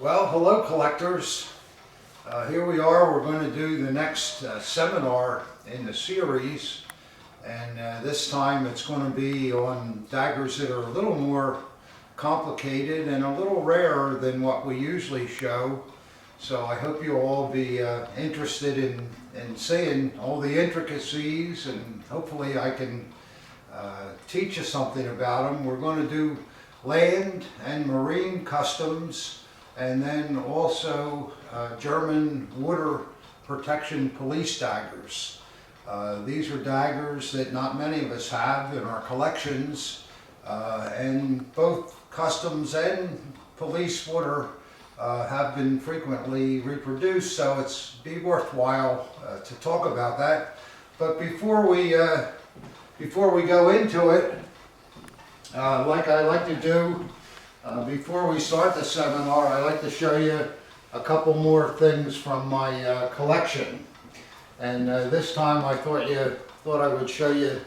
Well, hello collectors. Here we are. We're going to do the next seminar in the series, and this time it's going to be on daggers that are a little more complicated and a little rarer than what we usually show. So I hope you'll all be interested in seeing all the intricacies, and hopefully I can teach you something about them. We're going to do land and marine customs, and then also German water protection police daggers. These are daggers that not many of us have in our collections, and both customs and police water have been frequently reproduced, so it's be worthwhile to talk about that. But before we go into it, like I like to do before we start the seminar, I like to show you a couple more things from my collection. And this time I thought I would show you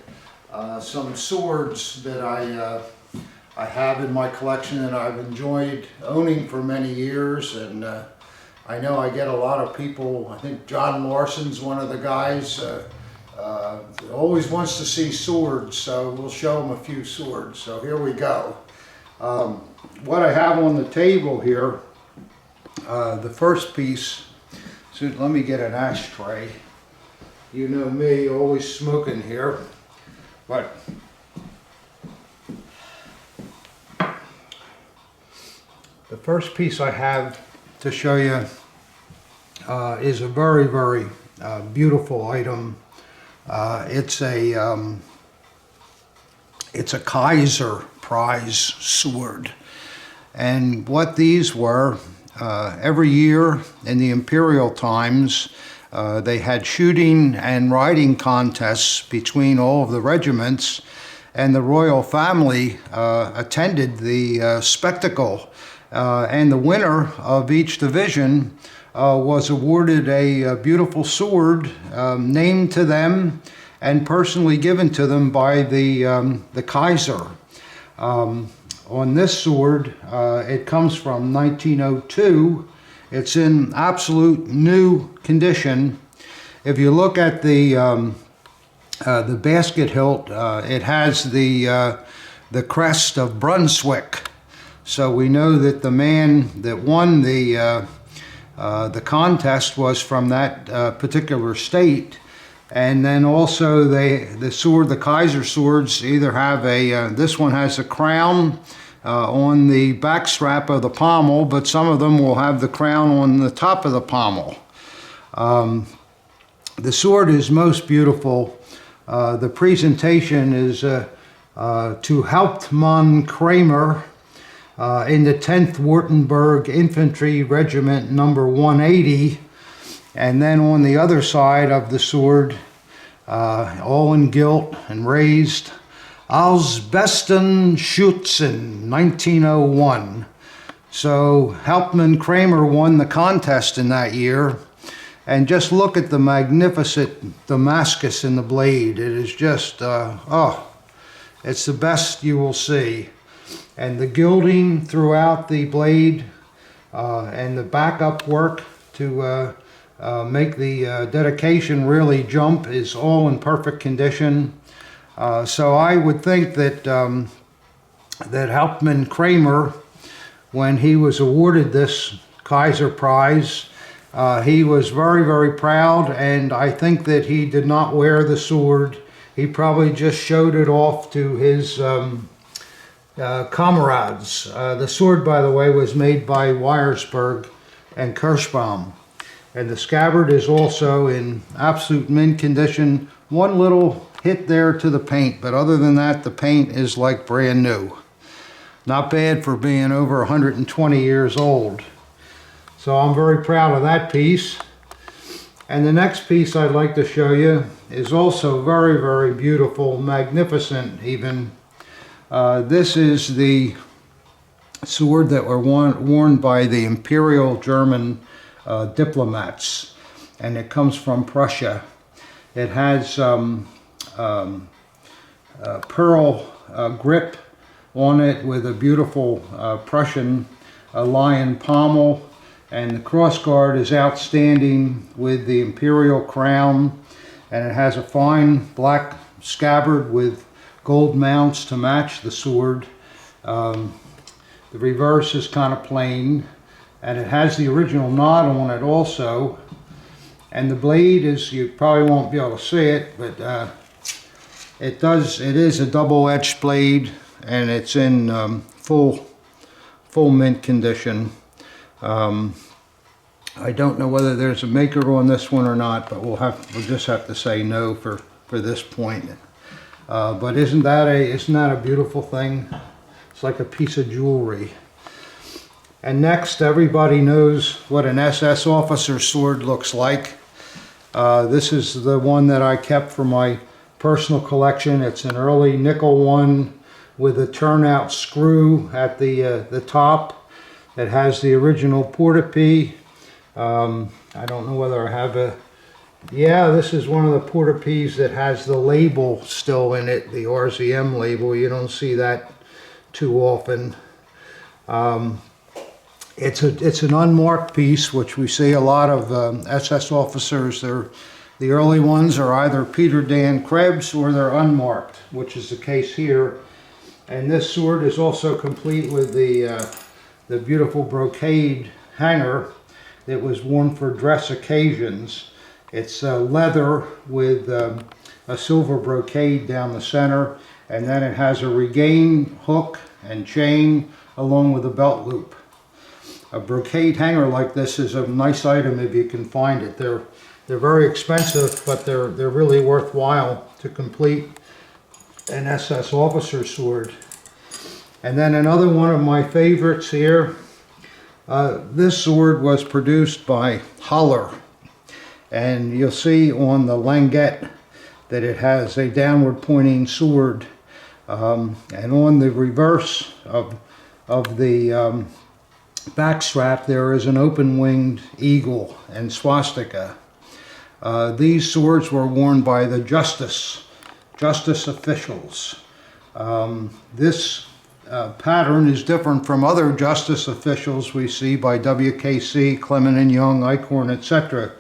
some swords that I have in my collection and I've enjoyed owning for many years. And I know I get a lot of people. I think John Larson's one of the guys always wants to see swords, so we'll show him a few swords. So here we go. What I have on the table here, the first piece, so let me get an ashtray. You know me, always smoking here, but the first piece I have to show you is a very, very beautiful item. It's a Kaiser prize sword. And what these were, every year in the imperial times, they had shooting and riding contests between all of the regiments, and the royal family attended the spectacle. And the winner of each division was awarded a beautiful sword named to them and personally given to them by the Kaiser. On this sword, it comes from 1902. It's in absolute new condition. If you look at the basket hilt, it has the crest of Brunswick. So we know that the man that won the contest was from that particular state. And then also the Kaiser swords either have this one has a crown on the back strap of the pommel, but some of them will have the crown on the top of the pommel. The sword is most beautiful. The presentation is to Hauptmann Kramer in the 10th Württemberg Infantry Regiment number 180. And then on the other side of the sword, all in gilt and raised, Als besten Schützen, 1901. So Hauptmann Kramer won the contest in that year. And just look at the magnificent Damascus in the blade. It is just, it's the best you will see. And the gilding throughout the blade and the backup work to make the dedication really jump is all in perfect condition. So I would think that that Hauptmann Kramer, when he was awarded this Kaiser prize, he was very, very proud, and I think that he did not wear the sword. He probably just showed it off to his comrades. The sword, by the way, was made by Wiersberg and Kirschbaum. And the scabbard is also in absolute mint condition. One little hit there to the paint, but other than that, the paint is like brand new. Not bad for being over 120 years old. So I'm very proud of that piece. And the next piece I'd like to show you is also very, very beautiful, magnificent even. This is the sword that were worn by the Imperial German diplomats, and it comes from Prussia. It has pearl grip on it with a beautiful Prussian a lion pommel, and the crossguard is outstanding with the imperial crown, and it has a fine black scabbard with gold mounts to match the sword. The reverse is kind of plain, and it has the original knot on it also. And the blade is, you probably won't be able to see it, but it is a double-edged blade, and it's in full mint condition. I don't know whether there's a maker on this one or not, but we'll just have to say no for this point. But isn't that a beautiful thing? It's like a piece of jewelry. And next, everybody knows what an SS officer sword looks like. This is the one that I kept for my personal collection. It's an early nickel one with a turnout screw at the top that has the original portapee. I don't know whether I have yeah, this is one of the portapees that has the label still in it, the RZM label. You don't see that too often. It's an unmarked piece, which we see a lot of SS officers. The early ones are either Peter Dan Krebs or they're unmarked, which is the case here. And this sword is also complete with the beautiful brocade hanger that was worn for dress occasions. It's leather with a silver brocade down the center, and then it has a regain hook and chain along with a belt loop. A brocade hanger like this is a nice item if you can find it. They're very expensive, but they're really worthwhile to complete an SS officer sword. And then another one of my favorites here. This sword was produced by Holler, and you'll see on the languette that it has a downward pointing sword, and on the reverse of the back strap there is an open-winged eagle and swastika. These swords were worn by the justice officials. This pattern is different from other justice officials we see by WKC, Clement and Young, Eichhorn, etc.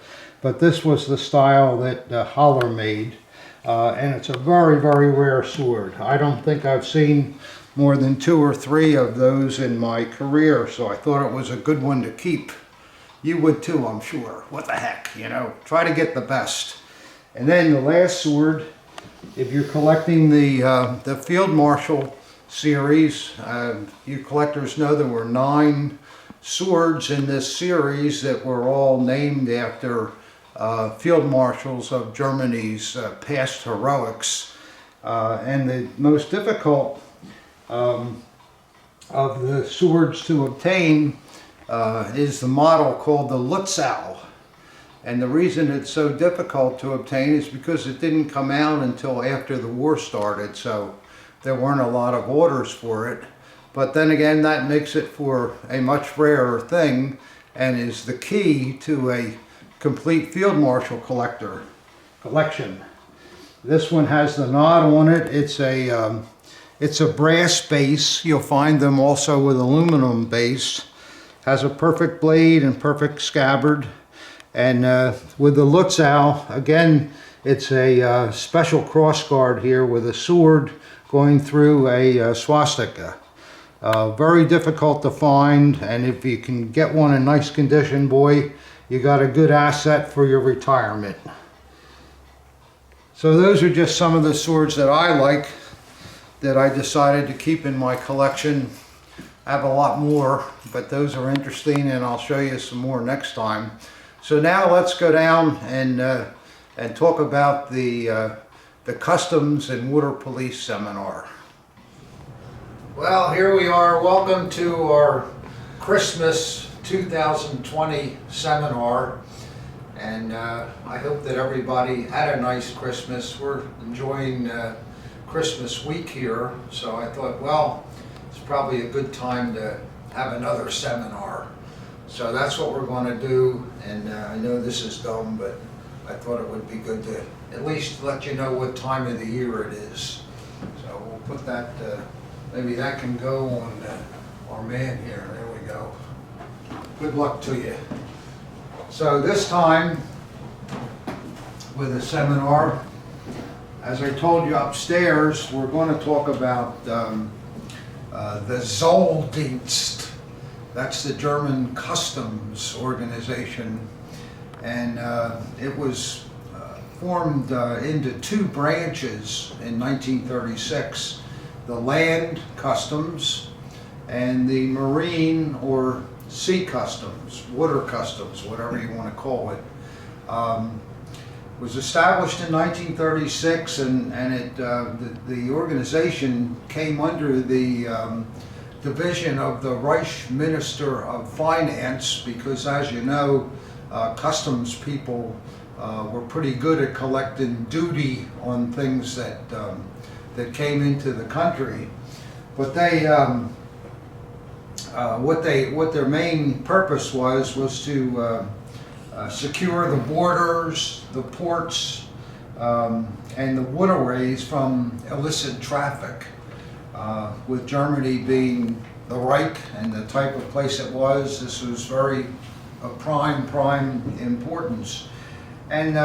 But this was the style that Holler made, and it's a very, very rare sword. I don't think I've seen more than 2 or 3 of those in my career, so I thought it was a good one to keep. You would too, I'm sure. What the heck, you know, try to get the best. And then the last sword, if you're collecting the Field Marshal series, you collectors know there were 9 swords in this series that were all named after field marshals of Germany's past heroics. And the most difficult of the swords to obtain is the model called the Lutzow. And the reason it's so difficult to obtain is because it didn't come out until after the war started, so there weren't a lot of orders for it. But then again, that makes it for a much rarer thing and is the key to a complete field marshal collection. This one has the knot on it. It's a brass base. You'll find them also with aluminum base. Has a perfect blade and perfect scabbard. And with the Lutzow, again, it's a special crossguard here with a sword going through a swastika. Very difficult to find, and if you can get one in nice condition, boy, you got a good asset for your retirement. So those are just some of the swords that I like, that I decided to keep in my collection. I have a lot more, but those are interesting, and I'll show you some more next time. So now let's go down and talk about the Customs and Water Police seminar. Well, here we are. Welcome to our Christmas 2020 seminar, and I hope that everybody had a nice Christmas. We're enjoying Christmas week here, so I thought, well, it's probably a good time to have another seminar. So that's what we're going to do, and I know this is dumb, but I thought it would be good to at least let you know what time of the year it is. So we'll put that, maybe that can go on our man here. There we go. Good luck to you. So this time with a seminar, as I told you upstairs, we're going to talk about the Zolldienst. That's the German customs organization, and it was formed into two branches in 1936, the land customs and the marine or sea customs, water customs, whatever you want to call it. Was established in 1936, and the organization came under the division of the Reich Minister of Finance, because, as you know, customs people were pretty good at collecting duty on things that came into the country. But what their main purpose was to secure the borders, the ports, and the waterways from illicit traffic. With Germany being the Reich and the type of place it was, this was very prime importance. And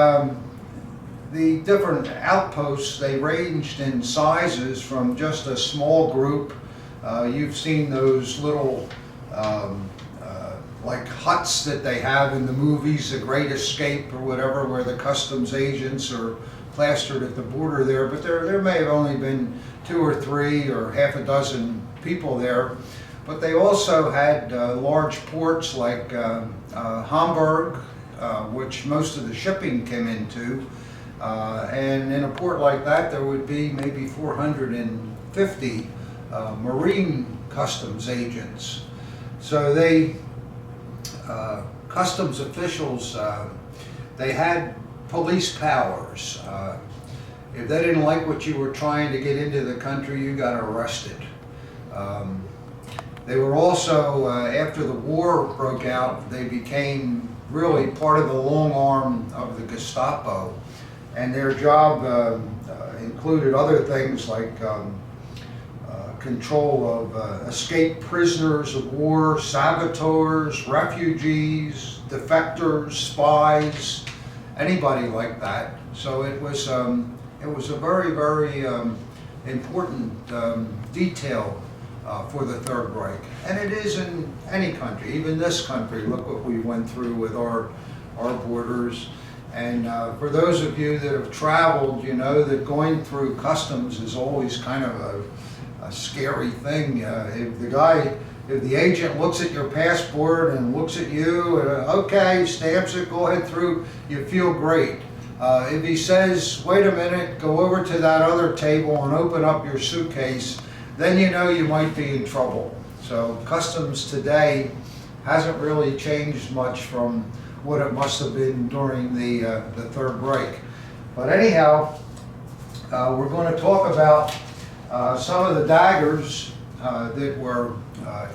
the different outposts, they ranged in sizes from just a small group. You've seen those little like huts that they have in the movies, The Great Escape or whatever, where the customs agents are plastered at the border there. But there may have only been 2 or 3 or half a dozen people there. But they also had large ports like Hamburg, which most of the shipping came into. And in a port like that, there would be maybe 450 marine customs agents. So they, customs officials, they had police powers. If they didn't like what you were trying to get into the country, you got arrested. They were also, after the war broke out, they became really part of the long arm of the Gestapo. And their job included other things like control of escaped prisoners of war, saboteurs, refugees, defectors, spies, anybody like that. So it was a very important detail for the Third Reich, and it is in any country, even this country. Look what we went through with our borders. And for those of you that have traveled, you know that going through customs is always kind of a scary thing. If the agent looks at your passport and looks at you, and okay, stamps it, go ahead through, you feel great. If he says, wait a minute, go over to that other table and open up your suitcase, then you know you might be in trouble. So customs today hasn't really changed much from what it must have been during the Third Reich. But anyhow, we're going to talk about some of the daggers that were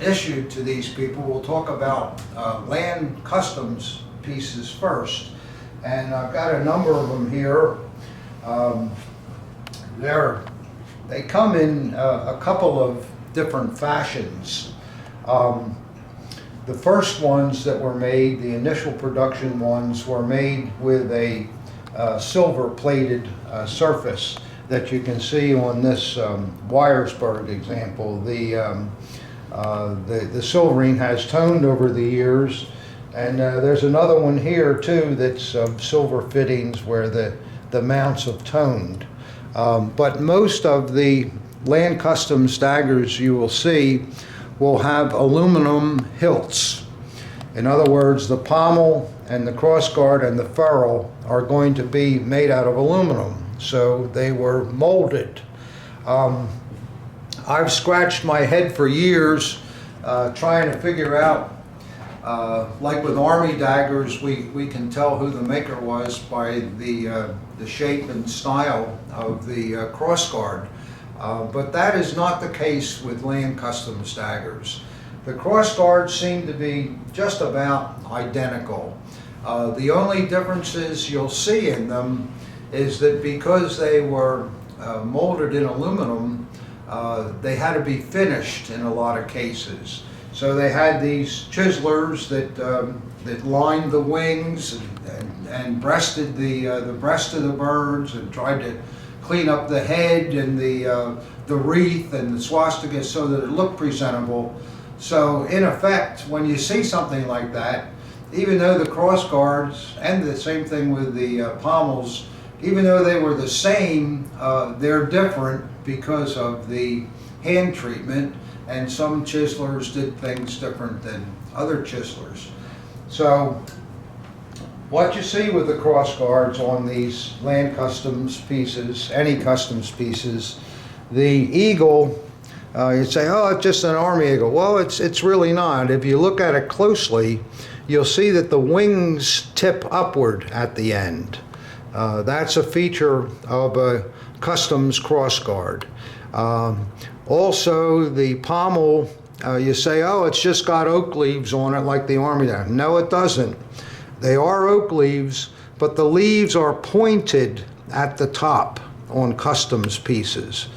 issued to these people. We'll talk about land customs pieces first. And I've got a number of them here. They come in a couple of different fashions. The first ones that were made, the initial production ones, were made with a silver-plated surface that you can see on this Wyersburg example. The silvering has toned over the years, and there's another one here too that's silver fittings where the mounts have toned. But most of the land customs daggers you will see will have aluminum hilts. In other words, the pommel and the crossguard and the ferrule are going to be made out of aluminum. So they were molded. I've scratched my head for years trying to figure out, like with Army daggers, we can tell who the maker was by the shape and style of the crossguard. But that is not the case with land customs daggers. The crossguards seem to be just about identical. The only differences you'll see in them is that because they were molded in aluminum, they had to be finished in a lot of cases. So they had these chiselers that lined the wings and breasted the breast of the birds and tried to clean up the head and the wreath and the swastika so that it looked presentable. So in effect, when you see something like that, even though the cross guards, and the same thing with the pommels, even though they were the same, they're different because of the hand treatment, and some chiselers did things different than other chiselers. So what you see with the cross guards on these land customs pieces, any customs pieces, the eagle, you say, oh, it's just an army eagle. Well, it's really not. If you look at it closely, you'll see that the wings tip upward at the end. That's a feature of a customs cross guard. Also, the pommel, you say, oh, it's just got oak leaves on it like the army there. No, it doesn't. They are oak leaves, but the leaves are pointed at the top on customs pieces.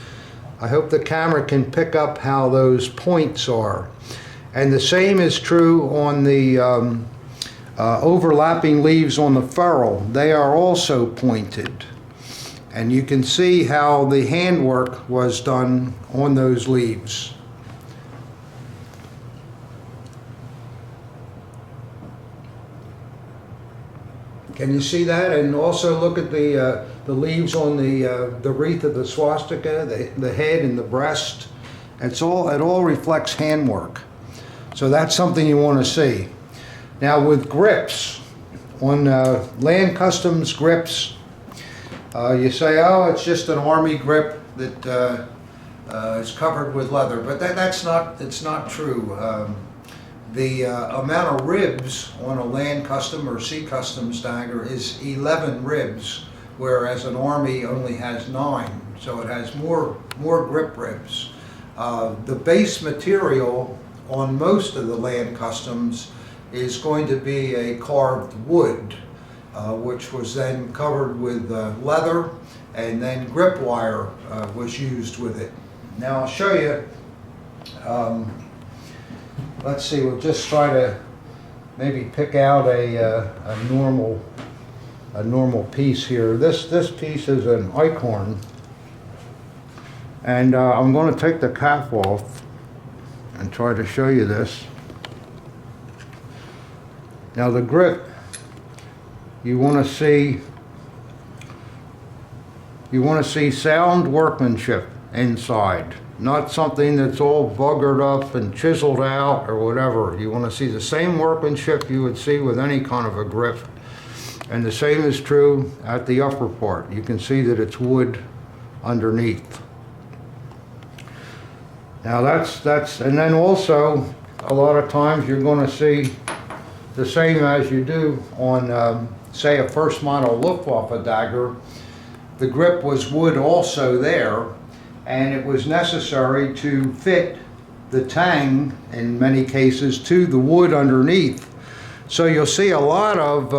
I hope the camera can pick up how those points are. And the same is true on the overlapping leaves on the ferrule. They are also pointed. And you can see how the handwork was done on those leaves. Can you see that? And also look at the leaves on the wreath of the swastika, the head and the breast. It all reflects handwork. So that's something you want to see. Now with grips, on land customs grips, you say, oh, it's just an army grip that is covered with leather, but it's not true. The amount of ribs on a land custom or sea customs dagger is 11 ribs, whereas an army only has 9, so it has more grip ribs. The base material on most of the land customs is going to be a carved wood, which was then covered with leather, and then grip wire was used with it. Now I'll show you. Let's see, we'll just try to maybe pick out a normal piece here. This piece is an eichhorn, and I'm going to take the cap off and try to show you this. Now the grip, you want to see sound workmanship inside. Not something that's all buggered up and chiseled out or whatever. You want to see the same workmanship you would see with any kind of a grip. And the same is true at the upper part. You can see that it's wood underneath. Now and then also, a lot of times you're going to see the same as you do on, say, a first model Luftwaffe dagger. The grip was wood also there, and it was necessary to fit the tang, in many cases, to the wood underneath. So you'll see a lot of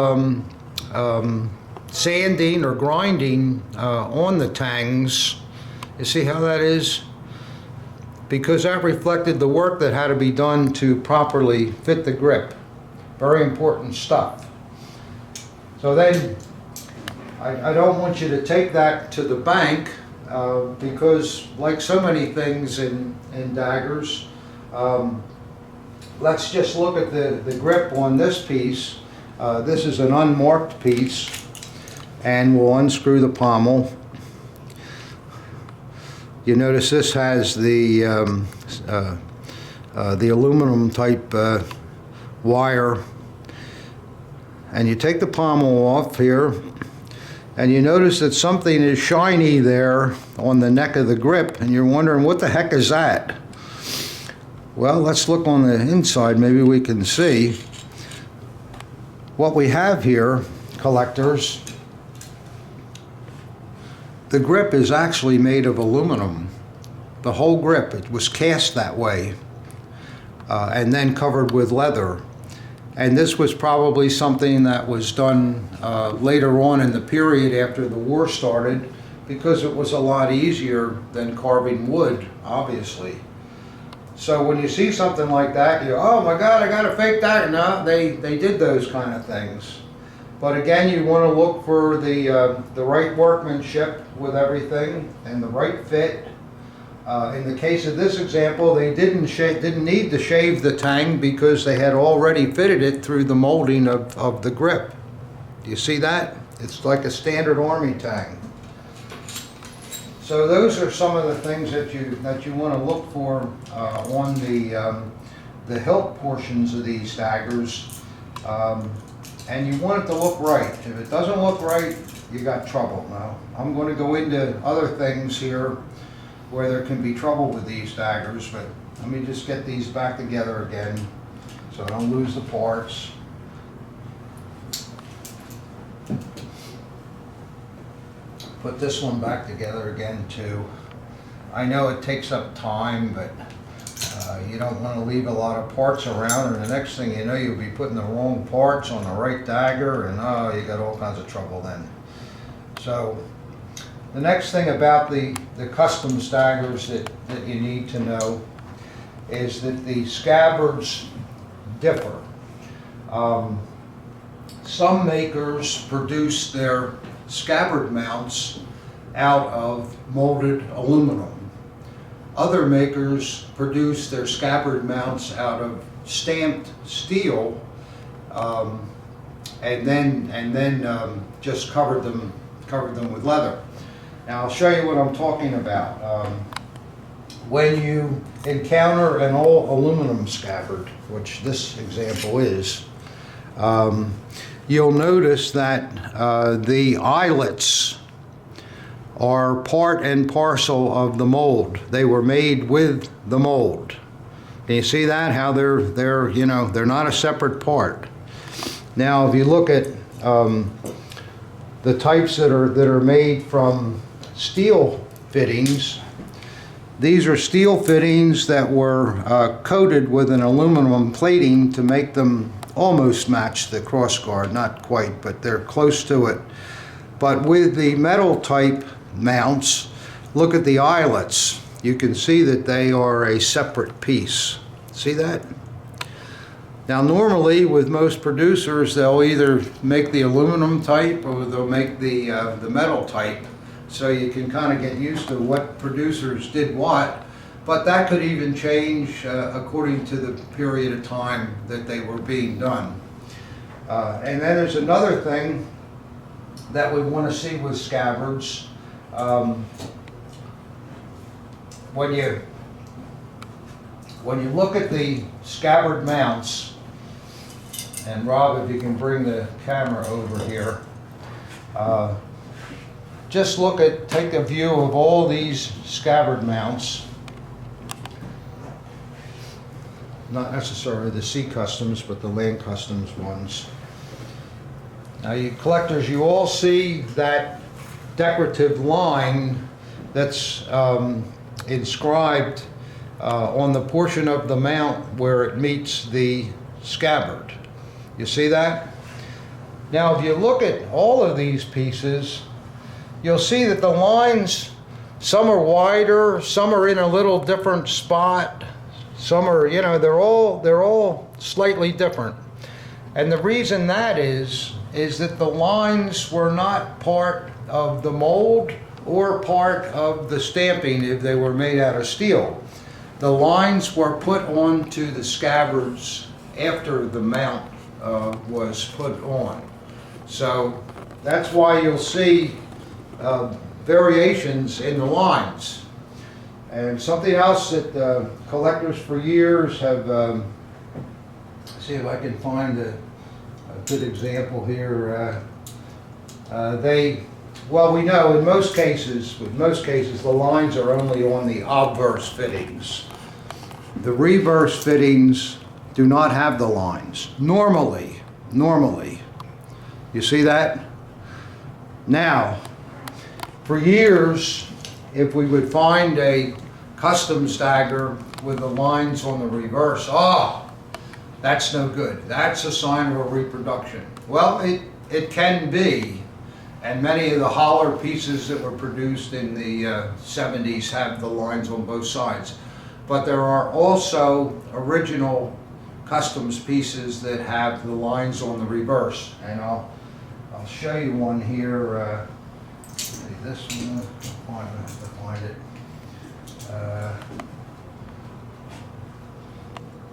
sanding or grinding on the tangs. You see how that is? Because that reflected the work that had to be done to properly fit the grip. Very important stuff. So then, I don't want you to take that to the bank, because like so many things in daggers, let's just look at the grip on this piece. This is an unmarked piece, and we'll unscrew the pommel. You notice this has the aluminum type wire, and you take the pommel off here, and you notice that something is shiny there on the neck of the grip, and you're wondering, what the heck is that? Well, let's look on the inside. Maybe we can see. What we have here, collectors, the grip is actually made of aluminum. The whole grip, it was cast that way, and then covered with leather. And this was probably something that was done later on in the period after the war started, because it was a lot easier than carving wood, obviously. So when you see something like that, you go, oh my God, I got a fake dagger. No, they did those kind of things. But again, you want to look for the right workmanship with everything and the right fit. In the case of this example, they didn't need to shave the tang because they had already fitted it through the molding of the grip. Do you see that? It's like a standard army tang. So those are some of the things that you want to look for on the hilt portions of these daggers, and you want it to look right. If it doesn't look right, you got trouble. Now I'm going to go into other things here where there can be trouble with these daggers, but let me just get these back together again so I don't lose the parts. Put this one back together again too. I know it takes up time, but you don't want to leave a lot of parts around, and the next thing you know, you'll be putting the wrong parts on the right dagger, and you got all kinds of trouble then. So the next thing about the Customs daggers that you need to know is that the scabbards differ. Some makers produce their scabbard mounts out of molded aluminum. Other makers produce their scabbard mounts out of stamped steel, and then just covered them with leather. Now I'll show you what I'm talking about. When you encounter an all aluminum scabbard, which this example is, you'll notice that the eyelets are part and parcel of the mold. They were made with the mold. Can you see that? How they're you know, they're not a separate part. Now, if you look at the types that are made from steel fittings, these are steel fittings that were coated with an aluminum plating to make them almost match the crossguard, not quite, but they're close to it. But with the metal type mounts, look at the eyelets. You can see that they are a separate piece. See that? Now normally with most producers, they'll either make the aluminum type or they'll make the metal type. So you can kind of get used to what producers did what. But that could even change according to the period of time that they were being done. And then there's another thing that we want to see with scabbards. When you look at the scabbard mounts, and Rob, if you can bring the camera over here, just take a view of all these scabbard mounts. Not necessarily the sea customs, but the land customs ones. Now you collectors, you all see that decorative line that's inscribed on the portion of the mount where it meets the scabbard. You see that? Now if you look at all of these pieces, you'll see that the lines, some are wider, some are in a little different spot. Some are, you know, they're all slightly different. And the reason that is that the lines were not part of the mold or part of the stamping if they were made out of steel. The lines were put onto the scabbards after the mount was put on. So that's why you'll see variations in the lines. And something else that collectors for years have, see if I can find a good example here. Well, we know with most cases, the lines are only on the obverse fittings. The reverse fittings do not have the lines, normally. You see that? Now, for years, if we would find a Customs dagger with the lines on the reverse, that's no good. That's a sign of a reproduction. Well, it can be, and many of the holler pieces that were produced in the 70s have the lines on both sides. but there are also original customs pieces that have the lines on the reverse. And I'll show you one here. This one, I have to find it.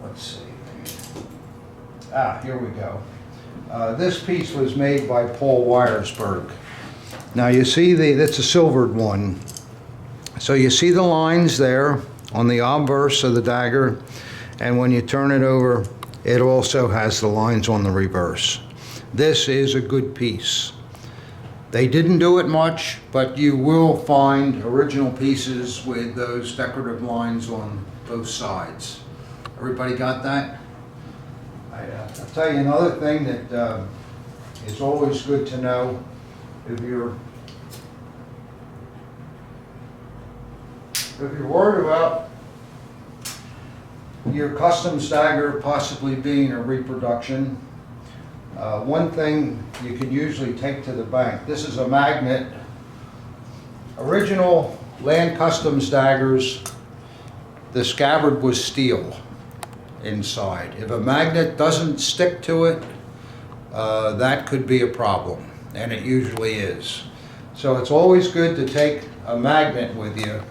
Let's see. Here we go. This piece was made by Paul Wyersberg. Now you see that's a silvered one. So you see the lines there on the obverse of the dagger, and when you turn it over, it also has the lines on the reverse. This is a good piece. They didn't do it much, but you will find original pieces with those decorative lines on both sides. Everybody got that? I'll tell you another thing that is always good to know. If you're worried about your customs dagger possibly being a reproduction, one thing you can usually take to the bank. This is a magnet. Original land customs daggers, the scabbard was steel inside. If a magnet doesn't stick to it, that could be a problem, and it usually is. So it's always good to take a magnet with you.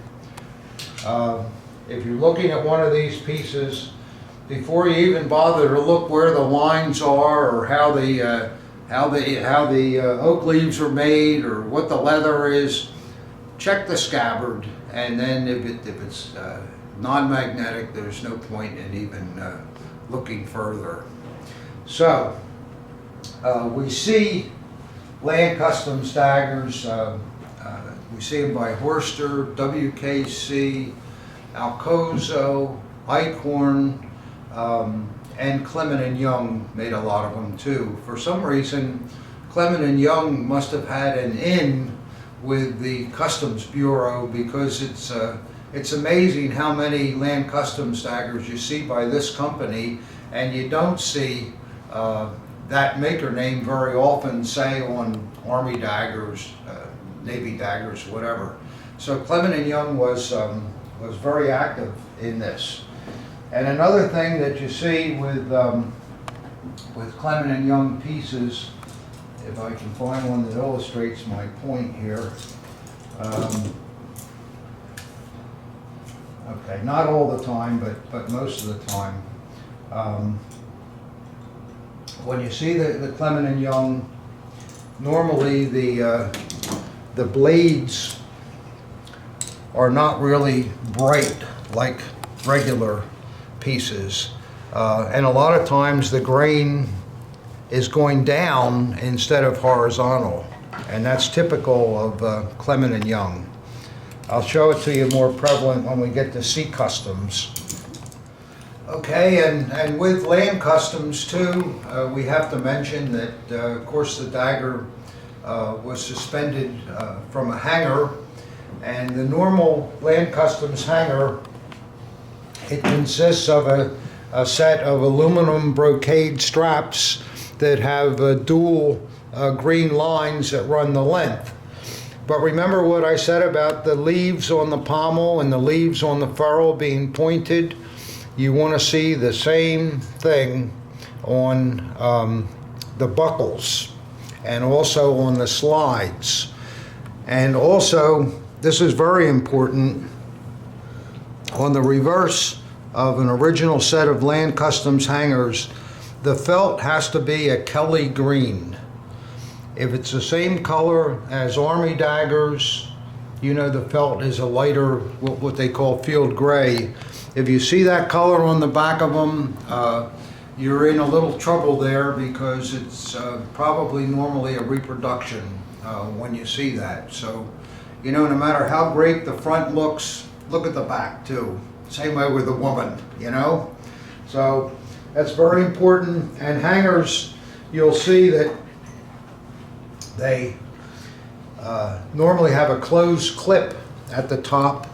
If you're looking at one of these pieces, before you even bother to look where the lines are or how the oak leaves are made or what the leather is, check the scabbard, and then if it's non-magnetic, there's no point in even looking further. So we see land customs daggers. We see them by Horster, WKC, Alcozo, Eichhorn, and Clement and Young made a lot of them too. For some reason, Clement and Young must have had an in with the Customs Bureau, because it's amazing how many land customs daggers you see by this company, and you don't see that maker name very often, say on Army daggers, Navy daggers, whatever. So Clement and Young was very active in this. And another thing that you see with Clement and Young pieces, if I can find one that illustrates my point here. Okay, not all the time, but most of the time. When you see the Clement and Young, normally the blades are not really bright like regular pieces, and a lot of times the grain is going down instead of horizontal, and that's typical of Clement and Young. I'll show it to you more prevalent when we get to sea customs. Okay, and with land customs too, we have to mention that of course the dagger was suspended from a hanger, and the normal land customs hanger, it consists of a set of aluminum brocade straps that have dual green lines that run the length. But remember what I said about the leaves on the pommel and the leaves on the ferrule being pointed? You want to see the same thing on the buckles and also on the slides. And also, this is very important, on the reverse of an original set of land customs hangers, the felt has to be a Kelly green. If it's the same color as Army daggers, you know the felt is a lighter, what they call field gray. If you see that color on the back of them, you're in a little trouble there, because it's probably normally a reproduction when you see that. So, you know, no matter how great the front looks, look at the back too. Same way with the woman, you know? So that's very important. And hangers, you'll see that they normally have a closed clip at the top,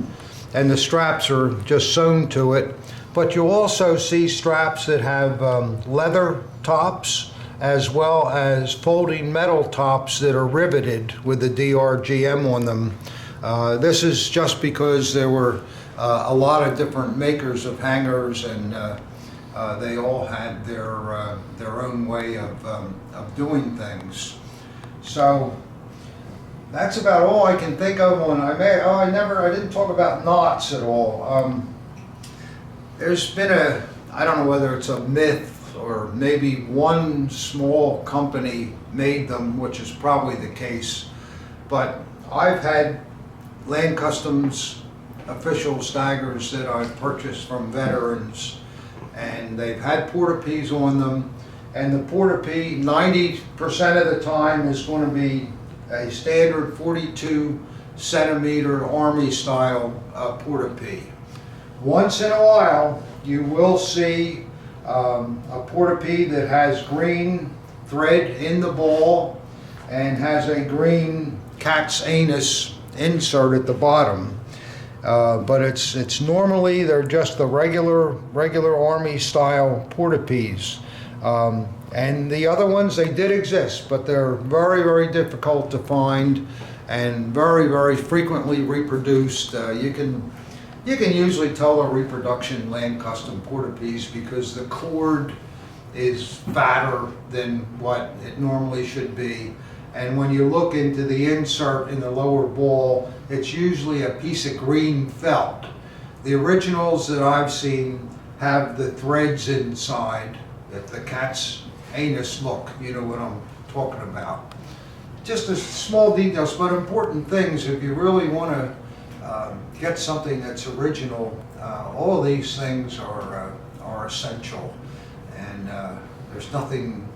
and the straps are just sewn to it. But you'll also see straps that have leather tops, as well as folding metal tops that are riveted with the DRGM on them. This is just because there were a lot of different makers of hangers, and they all had their own way of doing things. So that's about all I can think of on. I didn't talk about knots at all. There's been I don't know whether it's a myth or maybe one small company made them, which is probably the case, but I've had Land Customs official staggers that I've purchased from veterans, and they've had porta-pies on them, and the porta-pie 90% of the time is going to be a standard 42 centimeter Army style porta-pie. Once in a while you will see a porta-pie that has green thread in the ball and has a green cat's anus insert at the bottom. But it's normally they're just the regular Army style porta-pies. And the other ones, they did exist, but they're very, very difficult to find and very, very frequently reproduced. You can usually tell a reproduction Land Custom porta-pies because the cord is fatter than what it normally should be. And when you look into the insert in the lower ball, it's usually a piece of green felt. The originals that I've seen have the threads inside, that the cat's anus look, you know what I'm talking about. Just a small details, but important things if you really want to get something that's original. All of these things are essential, and there's nothing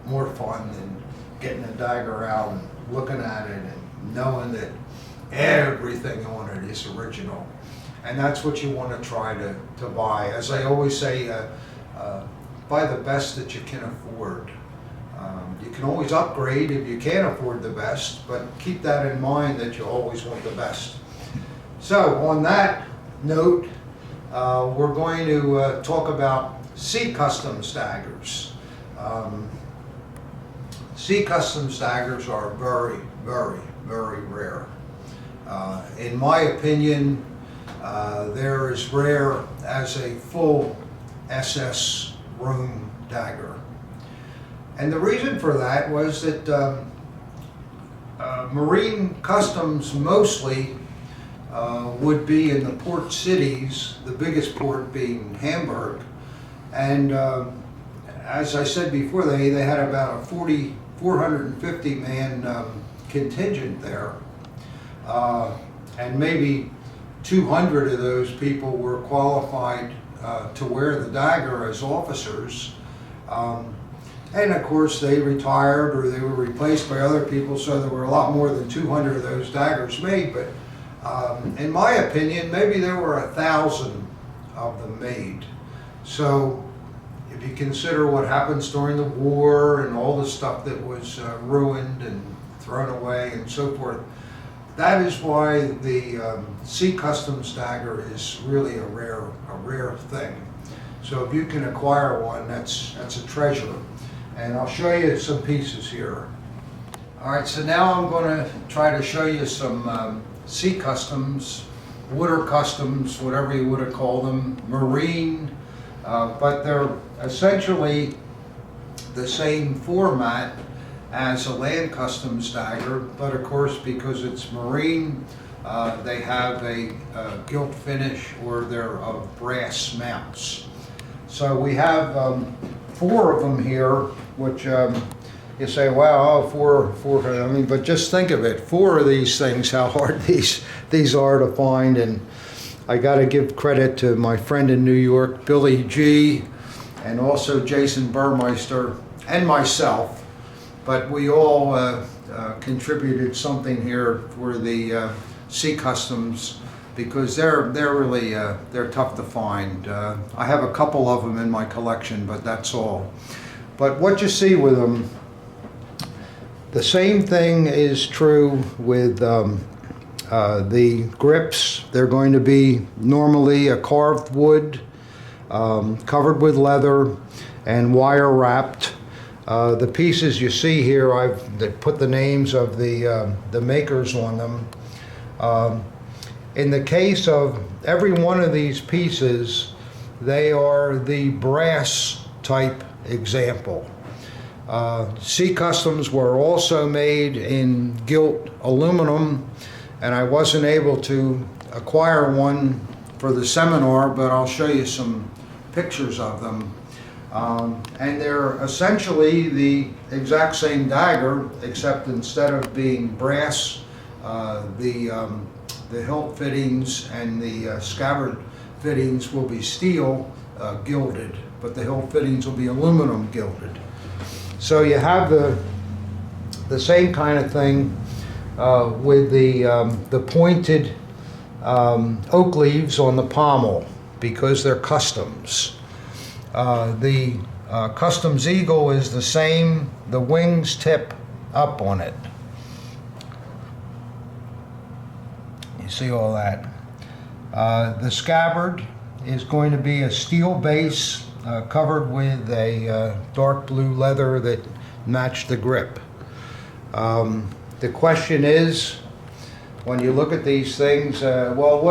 more fun than getting a dagger out and looking at it and knowing that everything on it is original. And that's what you want to try to buy. As I always say, buy the best that you can afford. You can always upgrade if you can't afford the best, but keep that in mind that you always want the best. So on that note, we're going to talk about Customs Daggers. Customs Daggers are very, very, very rare. In my opinion, they're as rare as a full SS room dagger. And the reason for that was that Marine Customs mostly would be in the port cities, the biggest port being Hamburg. And as I said before, they had about a 450 man contingent there. And maybe 200 of those people were qualified to wear the dagger as officers. And of course they retired or they were replaced by other people, so there were a lot more than 200 of those daggers made. But in my opinion, maybe there were 1,000 of them made. So if you consider what happens during the war and all the stuff that was ruined and thrown away and so forth, that is why the Customs dagger is really a rare thing. So if you can acquire one, that's a treasure. And I'll show you some pieces here. All right, so now I'm going to try to show you some Customs, Water Customs, whatever you want to call them, Marine, but they're essentially the same format as a Land Customs dagger, but of course because it's Marine, they have a gilt finish or they're of brass mounts. So we have 4 of them here, which you say, wow, four, I mean, but just think of it, 4 of these things, how hard these are to find. And I got to give credit to my friend in New York, Billy G, and also Jason Burmeister and myself. But we all contributed something here for the Customs because they're really they're tough to find. I have a couple of them in my collection, but that's all. But what you see with them, the same thing is true with the grips. They're going to be normally a carved wood, covered with leather, and wire wrapped. The pieces you see here, I've put the names of the makers on them. In the case of every one of these pieces, they are the brass type example. C Customs were also made in gilt aluminum, and I wasn't able to acquire one for the seminar, but I'll show you some pictures of them. And they're essentially the exact same dagger, except instead of being brass, the hilt fittings and the scabbard fittings will be steel gilded, but the hilt fittings will be aluminum gilded. So you have the same kind of thing with the pointed oak leaves on the pommel, because they're customs. The Customs eagle is the same. The wings tip up on it. You see all that. The scabbard is going to be a steel base covered with a dark blue leather that matched the grip. The question is, when you look at these things, well,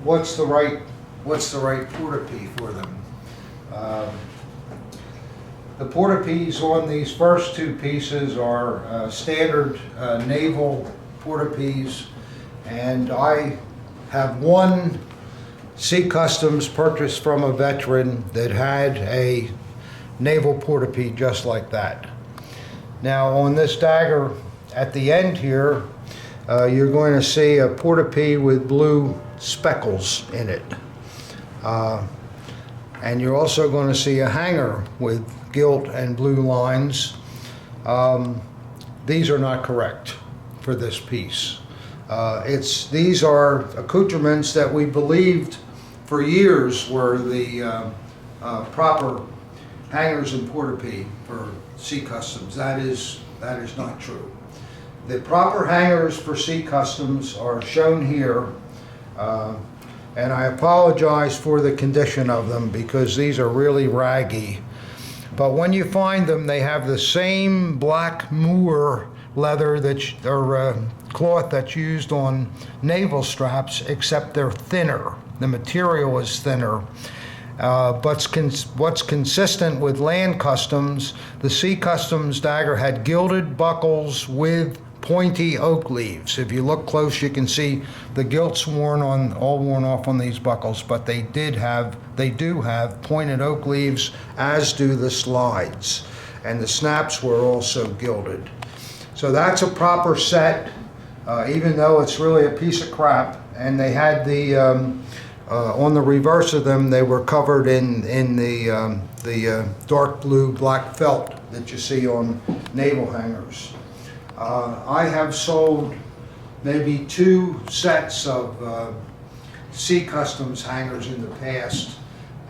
what's the right portapee for them? The portapees on these first two pieces are standard naval portapees, and I have one C Customs purchased from a veteran that had a naval portapee just like that. Now on this dagger at the end here, you're going to see a portapee with blue speckles in it. And you're also going to see a hanger with gilt and blue lines. These are not correct for this piece. These are accoutrements that we believed for years were the proper hangers and portapee for C Customs. That is not true. The proper hangers for C Customs are shown here, and I apologize for the condition of them because these are really raggy. But when you find them, they have the same black moor leather or cloth that's used on naval straps, except they're thinner. The material is thinner. But what's consistent with land customs, the C Customs dagger had gilded buckles with pointy oak leaves. If you look close, you can see the gilt's all worn off on these buckles, but they do have pointed oak leaves, as do the slides, and the snaps were also gilded. So that's a proper set, even though it's really a piece of crap. And they had the on the reverse of them, they were covered in the dark blue black felt that you see on naval hangers. I have sold maybe 2 sets of C Customs hangers in the past,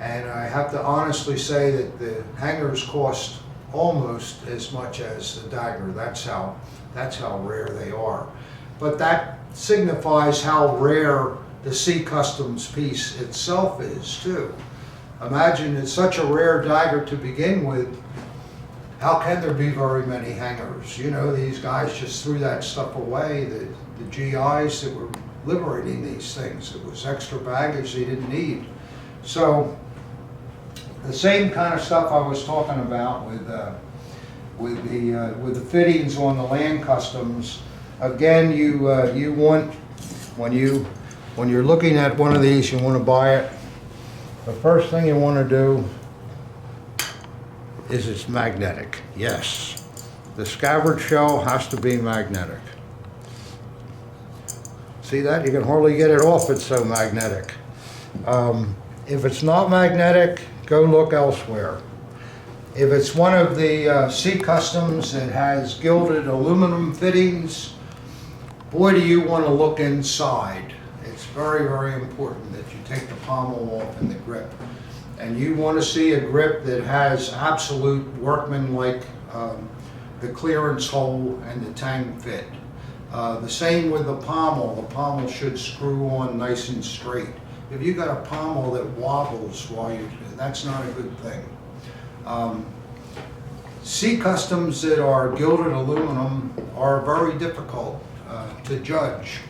and I have to honestly say that the hangers cost almost as much as the dagger. That's how rare they are. But that signifies how rare the C Customs piece itself is too. Imagine it's such a rare dagger to begin with. How can there be very many hangers? You know, these guys just threw that stuff away, the GIs that were liberating these things. It was extra baggage they didn't need. So the same kind of stuff I was talking about with the fittings on the land customs. Again, you want, when you're looking at one of these, you want to buy it. The first thing you want to do is it's magnetic. Yes, the scabbard shell has to be magnetic. See that? You can hardly get it off, it's so magnetic. If it's not magnetic, go look elsewhere. If it's one of the C Customs that has gilded aluminum fittings, boy, do you want to look inside. It's very, very important that you take the pommel off and the grip. And you want to see a grip that has absolute workmanlike, the clearance hole and the tang fit. The same with the pommel. The pommel should screw on nice and straight. If you got a pommel that wobbles while you, that's not a good thing. C Customs that are gilded aluminum are very difficult to judge.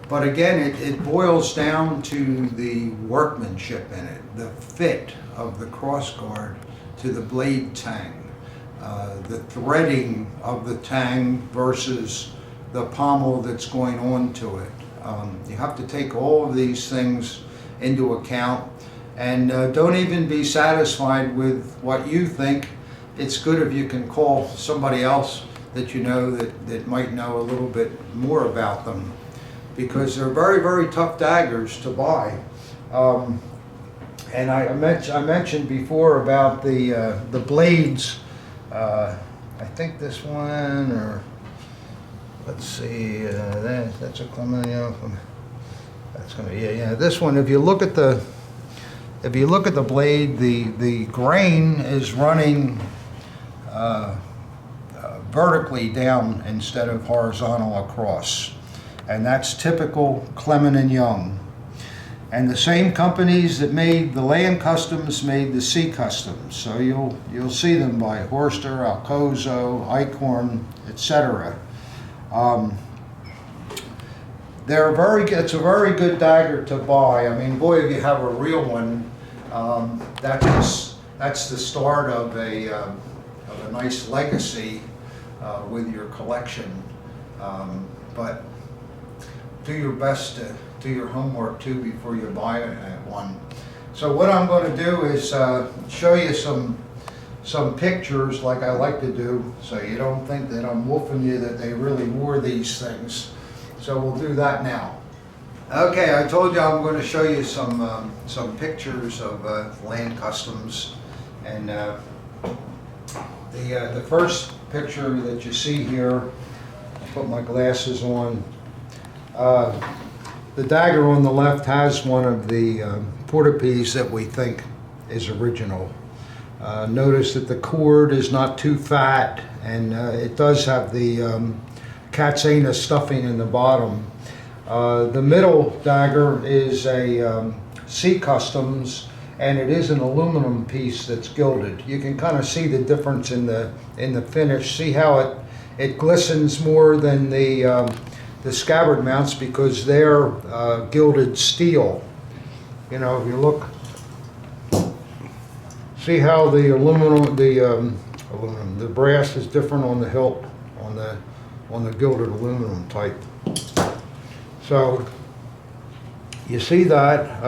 But again, it boils down to the workmanship in it, the fit of the crossguard to the blade tang, the threading of the tang versus the pommel that's going on to it. You have to take all of these things into account, and don't even be satisfied with what you think. It's good if you can call somebody else that you know that might know a little bit more about them, because they're very, very tough daggers to buy. And I mentioned before about the blades. I think this one, or let's see, that's a Clemente. That's gonna, yeah. This one, if you look at the blade, the grain is running vertically down instead of horizontal across, and that's typical Clement & Young. And the same companies that made the land customs made the sea customs. So you'll see them by Horster, Alcozo, Eichhorn, etc. It's a very good dagger to buy. I mean, boy, if you have a real one, that's the start of a nice legacy with your collection. But do your best to do your homework too before you buy one. So what I'm going to do is show you some pictures, like I like to do, so you don't think that I'm wolfing you that they really wore these things. So we'll do that now. Okay, I told you I'm going to show you some pictures of land customs, and the first picture that you see here, I'll put my glasses on. The dagger on the left has one of the portapies that we think is original. Notice that the cord is not too fat, and it does have the cat's anus stuffing in the bottom. The middle dagger is a sea customs, and it is an aluminum piece that's gilded. You can kind of see the difference in the finish. See how it glistens more than the Scabbard Mounts, because they're gilded steel. You know, if you look, see how the the brass is different on the hilt on the gilded aluminum type. So you see that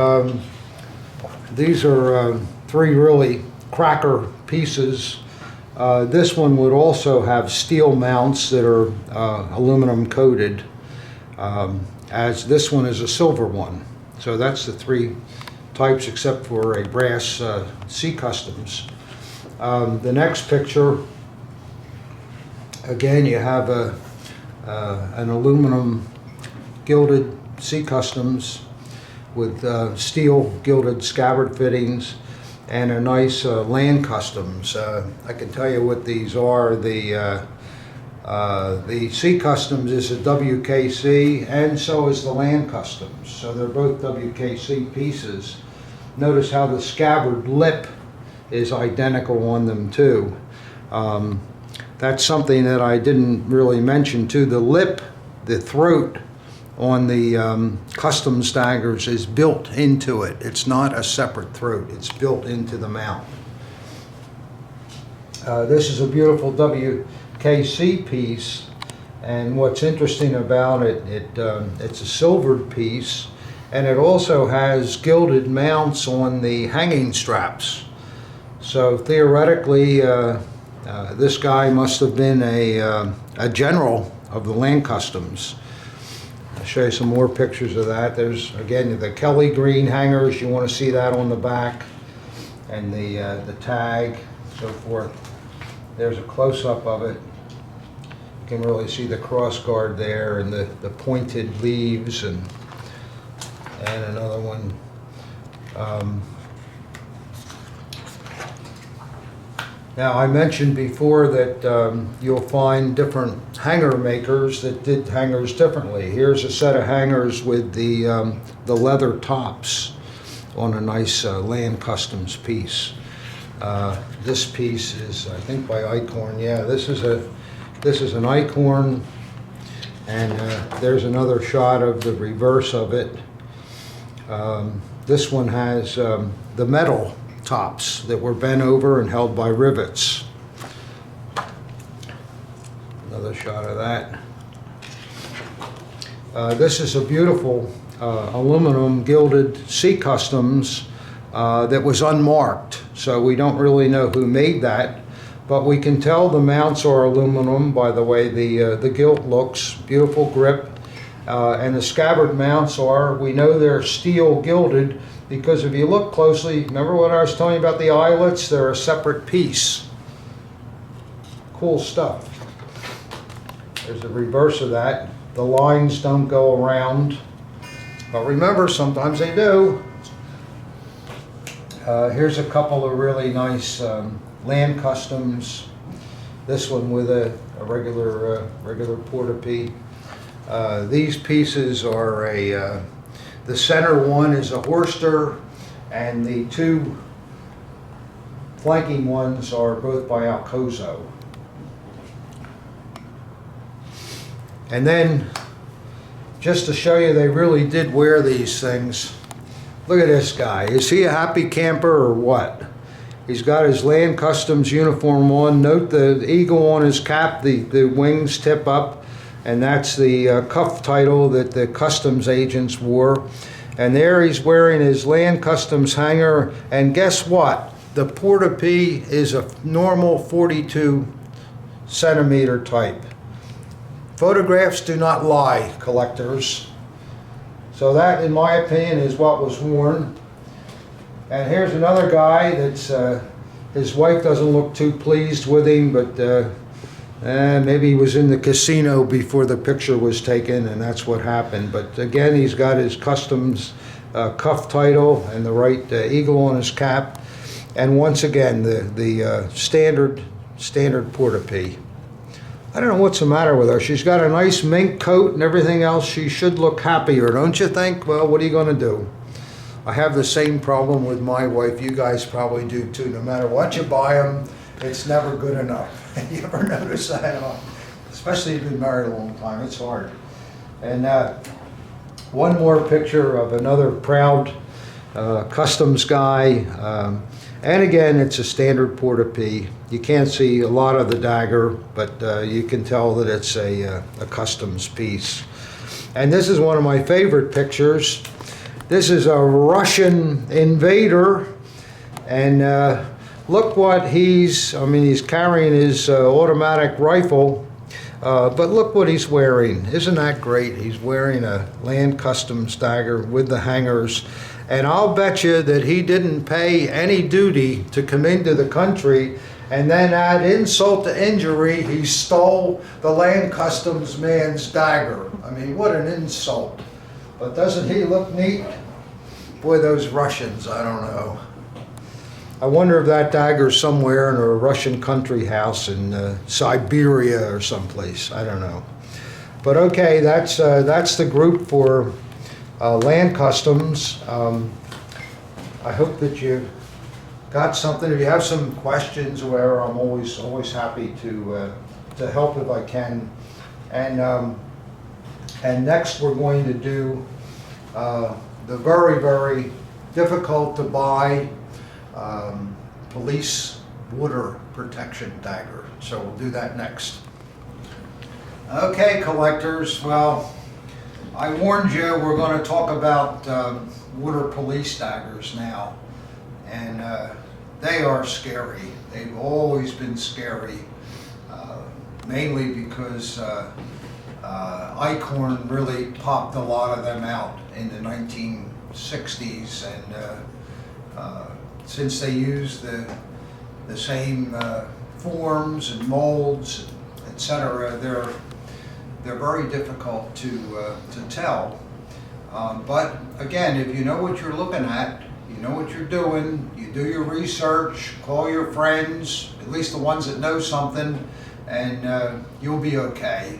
these are three really cracker pieces. This one would also have steel mounts that are aluminum coated, as this one is a silver one. So that's the three types, except for a brass sea customs. The next picture, again, you have an aluminum gilded sea customs with steel gilded scabbard fittings, and a nice land customs. I can tell you what these are. The sea customs is a WKC, and so is the land customs. So they're both WKC pieces. Notice how the scabbard lip is identical on them too. That's something that I didn't really mention too. The lip, the throat on the Customs Daggers is built into it. It's not a separate throat. It's built into the mount. This is a beautiful WKC piece, and what's interesting about it, it's a silvered piece, and it also has gilded mounts on the hanging straps. So theoretically, this guy must have been a general of the land customs. I'll show you some more pictures of that. There's, again, the Kelly green hangers. You want to see that on the back, and the tag, so forth. There's a close-up of it. You can really see the cross guard there, and the pointed leaves, and another one. Now, I mentioned before that you'll find different hanger makers that did hangers differently. Here's a set of hangers with the leather tops on a nice land customs piece. This piece is, I think, by Eichhorn. Yeah, this is an Eichhorn, And there's another shot of the reverse of it. This one has the metal tops that were bent over and held by rivets. Another shot of that. This is a beautiful aluminum gilded Sea Customs that was unmarked, so we don't really know who made that, but we can tell the mounts are aluminum by the way the gilt looks. Beautiful grip. And the scabbard mounts are, we know they're steel gilded because if you look closely, remember what I was telling you about the eyelets? They're a separate piece. Cool stuff. There's the reverse of that. The lines don't go around, but remember, sometimes they do. Here's a couple of really nice land customs. This one with a regular porta-piece. These pieces are the center one is a Horster, and the two flanking ones are both by Alcozo. And then, just to show you they really did wear these things, look at this guy. Is he a happy camper or what? He's got his Land Customs uniform on. Note the eagle on his cap, the wings tip up, and that's the cuff title that the customs agents wore. And there he's wearing his Land Customs hanger, and guess what? The porta-piece is a normal 42 centimeter type. Photographs do not lie, collectors. So that, in my opinion, is what was worn. And here's another guy that's, his wife doesn't look too pleased with him, but maybe he was in the casino before the picture was taken, and that's what happened. But again, he's got his customs cuff title and the right eagle on his cap. And once again, the standard porta-piece. I don't know what's the matter with her. She's got a nice mink coat and everything else. She should look happier, don't you think? Well, what are you going to do? I have the same problem with my wife. You guys probably do too. No matter what you buy them, it's never good enough. You ever notice that? Especially if you've been married a long time. It's hard. And one more picture of another proud customs guy. And again, it's a standard porta-piece. You can't see a lot of the Dagger, but you can tell that it's a customs piece. And this is one of my favorite pictures. This is a Russian Invader, and look what he's carrying his automatic rifle, but look what he's wearing. Isn't that great? He's wearing a Land Customs Dagger with the hangers. And I'll bet you that he didn't pay any duty to come into the country, and then add insult to injury, he stole the Land Customs man's Dagger. I mean, what an insult. But doesn't he look neat? Boy, those Russians, I don't know. I wonder if that Dagger's somewhere in a Russian country house in Siberia or someplace. I don't know. But okay, that's the group for Land Customs. I hope that you got something. If you have some questions or whatever, I'm always happy to help if I can. And next we're going to do the very difficult to buy police water protection dagger. So we'll do that next. Okay, collectors. Well, I warned you we're going to talk about water police daggers now, and they are scary. They've always been scary, mainly because Eichhorn really popped a lot of them out in the 1960s, and since they use the same forms and molds, etc., they're very difficult to tell. But again, if you know what you're looking at, you know what you're doing, you do your research, call your friends, at least the ones that know something, and you'll be okay.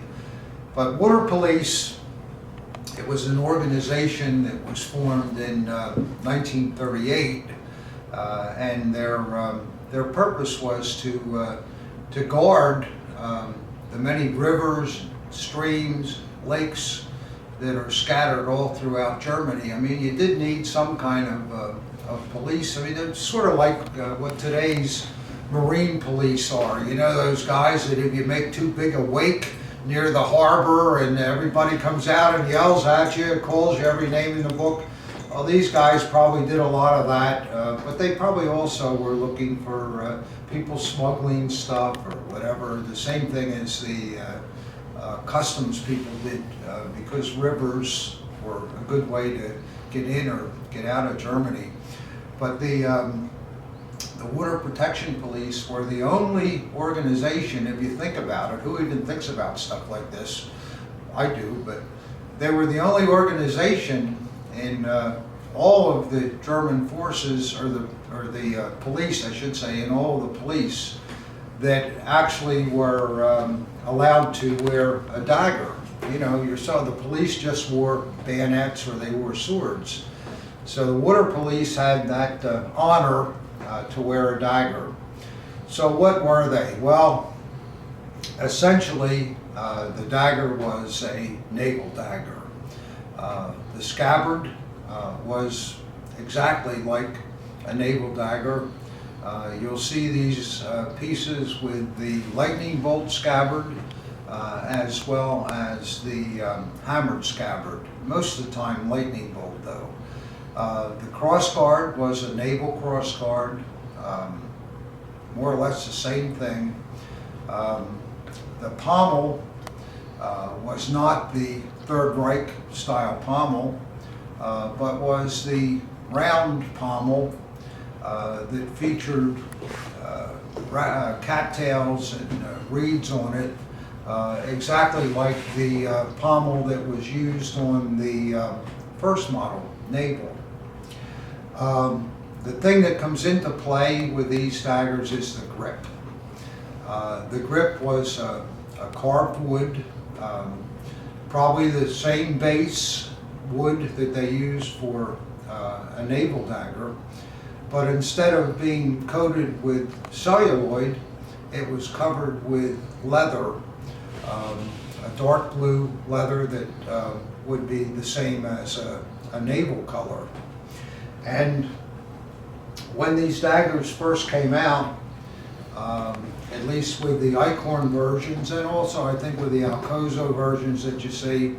But Water Police, it was an organization that was formed in 1938, and their purpose was to guard the many rivers, streams, lakes that are scattered all throughout Germany. I mean, you did need some kind of police. I mean, it's sort of like what today's Marine police are. You know, those guys that if you make too big a wake near the harbor and everybody comes out and yells at you, calls you every name in the book. Well, these guys probably did a lot of that, but they probably also were looking for people smuggling stuff or whatever. The same thing as the customs people did, because rivers were a good way to get in or get out of Germany. But the Water Protection Police were the only organization, if you think about it, who even thinks about stuff like this? I do, but they were the only organization in all of the German forces, or the police, I should say, in all of the police, that actually were allowed to wear a dagger. You know, you saw the police just wore bayonets or they wore swords. So the water police had that honor to wear a dagger. So what were they? Well, essentially, the dagger was a naval dagger. The scabbard was exactly like a naval dagger. You'll see these pieces with the lightning bolt scabbard as well as the hammered scabbard. Most of the time lightning bolt though. The crossguard was a naval crossguard, more or less the same thing. The pommel was not the Third Reich style pommel, but was the round pommel that featured cattails and reeds on it, exactly like the pommel that was used on the first model, naval. The thing that comes into play with these daggers is the grip. The grip was a carved wood, probably the same base wood that they use for a naval dagger, but instead of being coated with celluloid, it was covered with leather, a dark blue leather that would be the same as a naval color. And when these daggers first came out, at least with the Eichhorn versions, and also I think with the Alcozo versions that you see,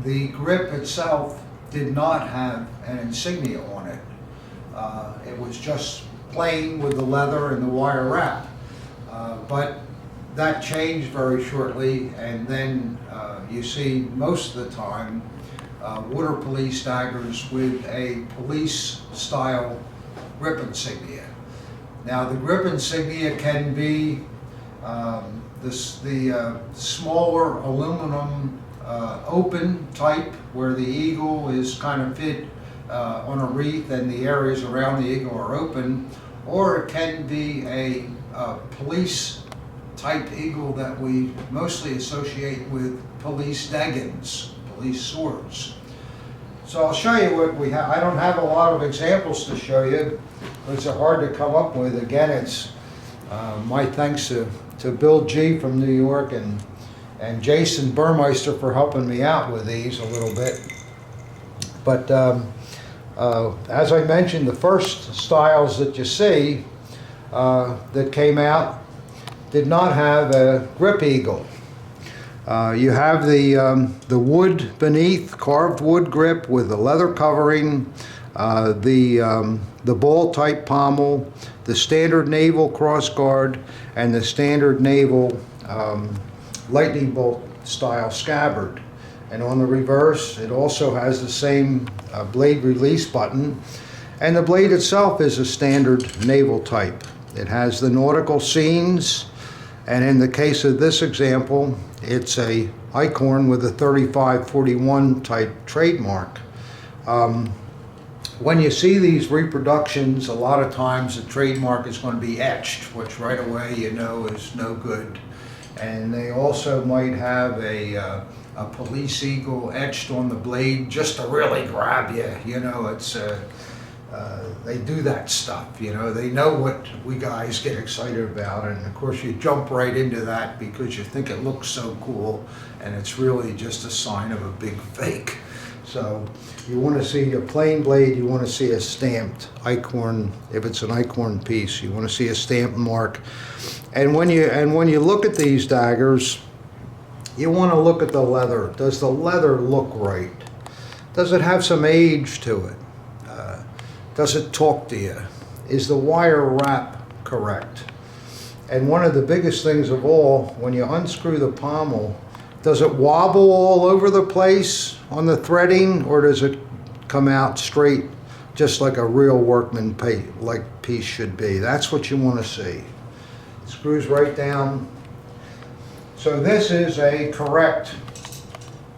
the grip itself did not have an insignia on it. It was just plain with the leather and the wire wrap. But that changed very shortly, and then you see most of the time water police daggers with a police style grip insignia. Now the grip insignia can be the smaller aluminum open type, where the eagle is kind of fit on a wreath and the areas around the eagle are open, or it can be a police type eagle that we mostly associate with police daggers, police swords. So I'll show you what we have. I don't have a lot of examples to show you, because they're hard to come up with. Again, it's my thanks to Bill G from New York and Jason Burmeister for helping me out with these a little bit. But as I mentioned, the first styles that you see that came out did not have a grip eagle. You have the wood beneath, carved wood grip with the leather covering, the ball type pommel, the standard naval crossguard, and the standard naval lightning bolt style scabbard. And on the reverse, it also has the same blade release button, and the blade itself is a standard naval type. It has the nautical scenes, and in the case of this example, it's a Eichhorn with a 3541 type trademark. When you see these reproductions, a lot of times the trademark is going to be etched, which right away you know is no good. And they also might have a police eagle etched on the blade just to really grab you. You know, it's they do that stuff, you know. They know what we guys get excited about, and of course you jump right into that because you think it looks so cool, and it's really just a sign of a big fake. So you want to see a plain blade, you want to see a stamped Eichhorn. If it's an Eichhorn piece, you want to see a stamped mark. And when you look at these daggers, you want to look at the leather. Does the leather look right? Does it have some age to it? Does it talk to you? Is the wire wrap correct? And one of the biggest things of all, when you unscrew the pommel, does it wobble all over the place on the threading, or does it come out straight just like a real workman piece should be? That's what you want to see. It screws right down. So this is a correct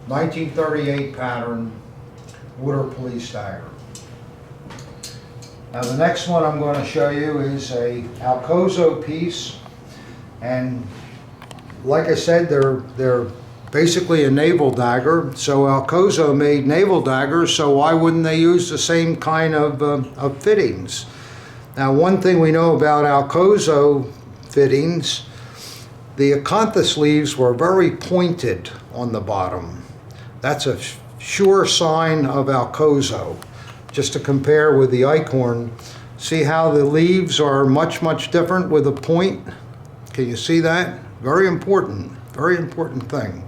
1938 pattern water police dagger. Now the next one I'm going to show you is a Alcozo piece, and like I said, they're basically a naval dagger. So Alcozo made naval daggers, so why wouldn't they use the same kind of fittings? Now one thing we know about Alcozo fittings, the acanthus sleeves were very pointed on the bottom. That's a sure sign of Alcozo. Just to compare with the Eichhorn, see how the leaves are much, much different with a point? Can you see that? Very important thing.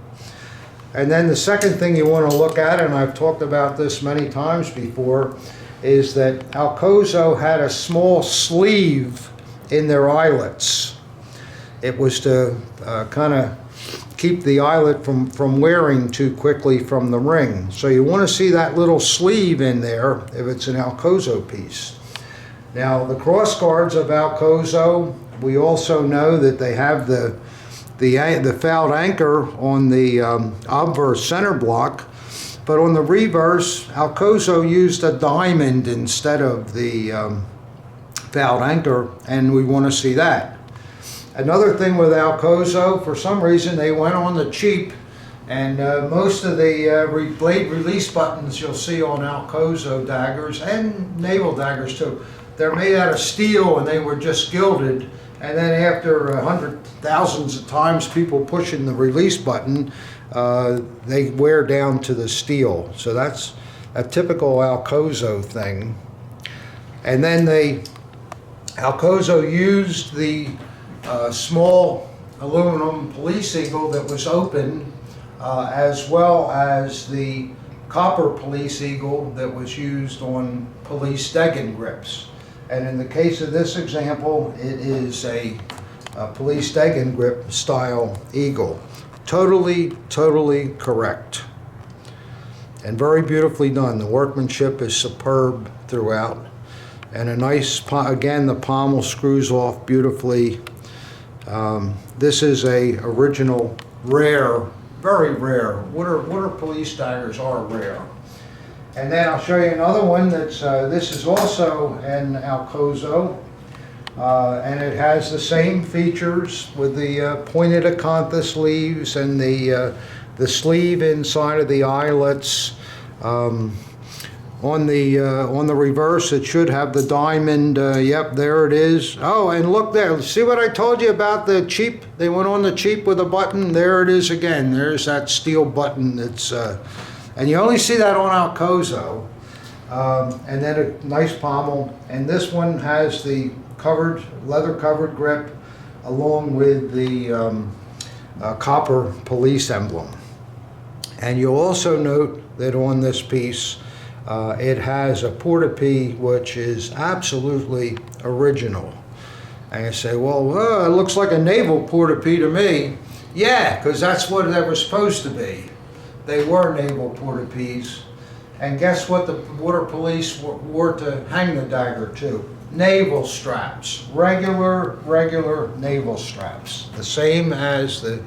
And then the second thing you want to look at, and I've talked about this many times before, is that Alcozo had a small sleeve in their eyelets. It was to kind of keep the eyelet from wearing too quickly from the ring. So you want to see that little sleeve in there if it's an Alcozo piece. Now the cross guards of Alcozo, we also know that they have the fouled anchor on the obverse center block, but on the reverse, Alcozo used a diamond instead of the fouled anchor, and we want to see that. Another thing with Alcozo, for some reason they went on the cheap, and most of the blade release buttons you'll see on Alcozo daggers, and naval daggers too, they're made out of steel and they were just gilded, and then after thousands of times people pushing the release button, they wear down to the steel. So that's a typical Alcozo thing. And then Alcozo used the small aluminum police eagle that was open, as well as the copper police eagle that was used on police Dagger grips. And in the case of this example, it is a police Dagger grip style eagle. Totally correct. And very beautifully done. The workmanship is superb throughout. And a nice, again, the pommel screws off beautifully. This is a original, rare, very rare. Water police daggers are rare. And then I'll show you another one that's, this is also an Alcozo, and it has the same features with the pointed acanthus sleeves and the sleeve inside of the eyelets. On the reverse, it should have the diamond. Yep, there it is. Oh, and look there. See what I told you about the cheap? They went on the cheap with a button. There it is again. There's that steel button. That's and you only see that on Alcozo. And then a nice pommel. And this one has the leather covered grip, along with the copper police emblem. And you'll also note that on this piece, it has a portapee which is absolutely original. And you say, well, it looks like a naval portapee to me. Yeah, because that's what they were supposed to be. They were naval portapees. And guess what the water police wore to hang the dagger to? Naval straps. Regular naval straps. The same as the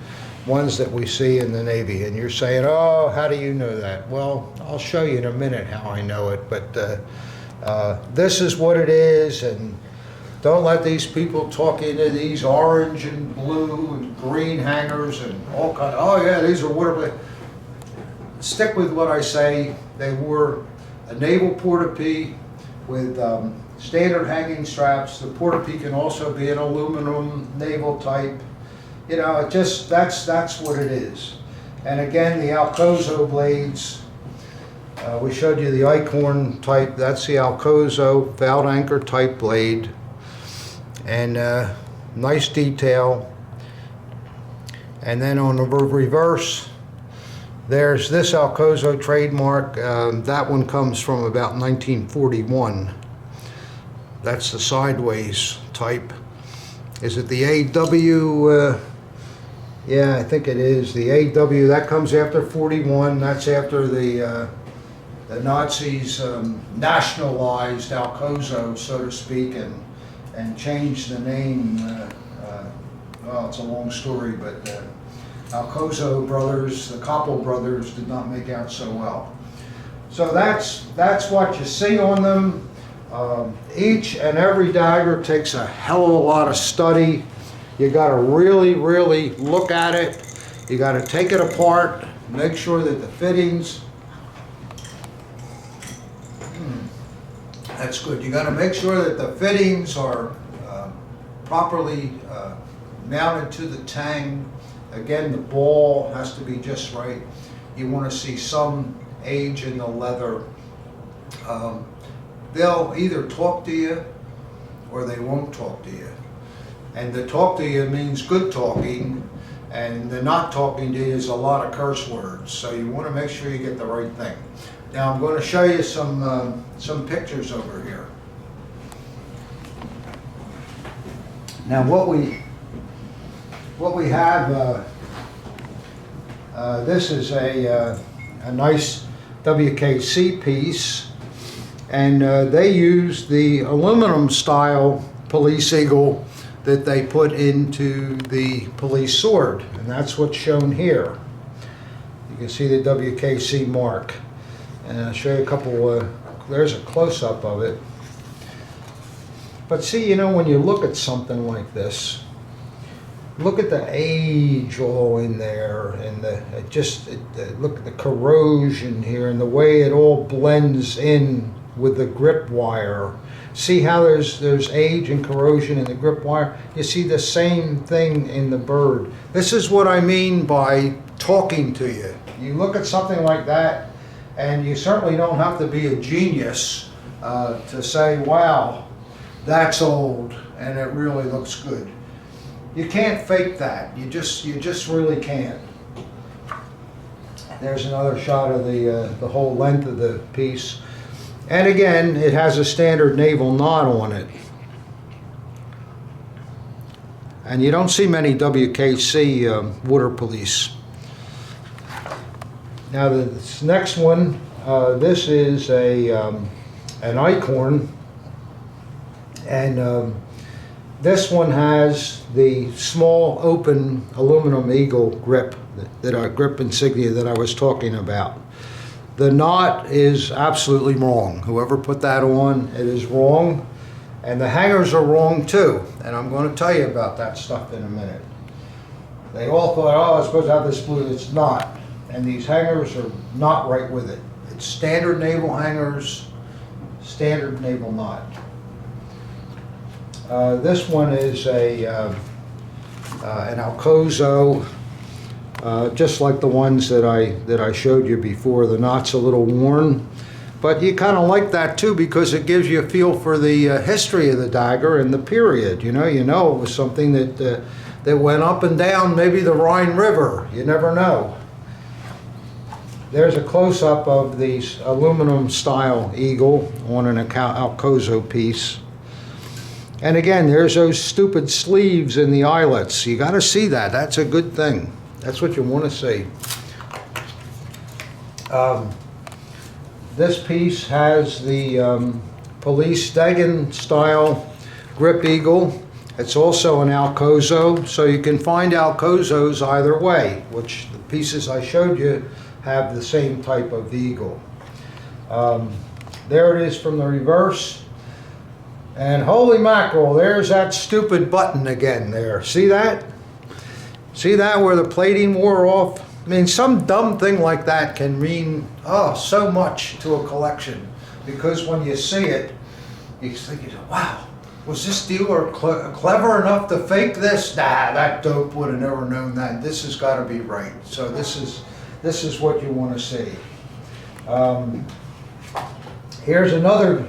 ones that we see in the Navy. And you're saying, oh, how do you know that? Well, I'll show you in a minute how I know it, but this is what it is, and don't let these people talk into these orange and blue and green hangers and all kinds of, oh yeah, these are water. Stick with what I say. They were a naval portapee. with standard hanging straps. The portapee can also be an aluminum naval type. You know, it just, that's what it is. And again, the Alcozo blades, we showed you the Eichhorn type. That's the Alcozo valve anchor type blade. And nice detail. And then on the reverse, there's this Alcozo trademark. That one comes from about 1941. That's the sideways type. Is it the AW? Yeah, I think it is. The AW, that comes after 41. That's after the Nazis nationalized Alcozo, so to speak, and changed the name. Well, it's a long story, but Alcozo brothers, the Koppel brothers, did not make out so well. So that's what you see on them. Each and every dagger takes a hell of a lot of study. You got to really, really look at it. You got to take it apart, make sure that the fittings. That's good. You got to make sure that the fittings are properly mounted to the tang. Again, the ball has to be just right. You want to see some age in the leather. They'll either talk to you or they won't talk to you. And the talk to you means good talking, and the not talking to you is a lot of curse words. So you want to make sure you get the right thing. Now I'm going to show you some pictures over here. Now what we have, this is a nice WKC piece, and they use the aluminum style police eagle that they put into the police sword, and that's what's shown here. You can see the WKC mark, and I'll show you a couple, there's a close-up of it. But see, you know, when you look at something like this, look at the age all in there, and look at the corrosion here, and the way it all blends in with the grip wire. See how there's age and corrosion in the grip wire? You see the same thing in the bird. This is what I mean by talking to you. You look at something like that, and you certainly don't have to be a genius to say, wow, that's old, and it really looks good. You can't fake that. You just really can't. There's another shot of the whole length of the piece. And again, it has a standard naval knot on it. And you don't see many WKC water police. Now this next one, this is an Eichhorn, and this one has the small open aluminum eagle grip, grip insignia that I was talking about. The knot is absolutely wrong. Whoever put that on, it is wrong. And the hangers are wrong too. And I'm going to tell you about that stuff in a minute. They all thought, oh, it's supposed to have this blue. It's not. And these hangers are not right with it. It's standard naval hangers, standard naval knot. This one is an Alcozo. Just like the ones that I showed you before. The knot's a little worn, but you kind of like that too because it gives you a feel for the history of the dagger and the period. You know it was something that went up and down maybe the Rhine River. You never know. There's a close-up of the aluminum style eagle on an Alcozo piece. And again, there's those stupid sleeves in the eyelets. You got to see that. That's a good thing. That's what you want to see. This piece has the police Dagger style grip eagle. It's also an Alcozo, so you can find Alcozos either way, which the pieces I showed you have the same type of eagle. There it is from the reverse. And holy mackerel, there's that stupid button again there. See that? See that where the plating wore off? I mean, some dumb thing like that can mean, oh, so much to a collection. Because when you see it, He's thinking, wow, was this dealer clever enough to fake this? Nah, that dope would have never known that. This has got to be right. So this is what you want to see. Here's another,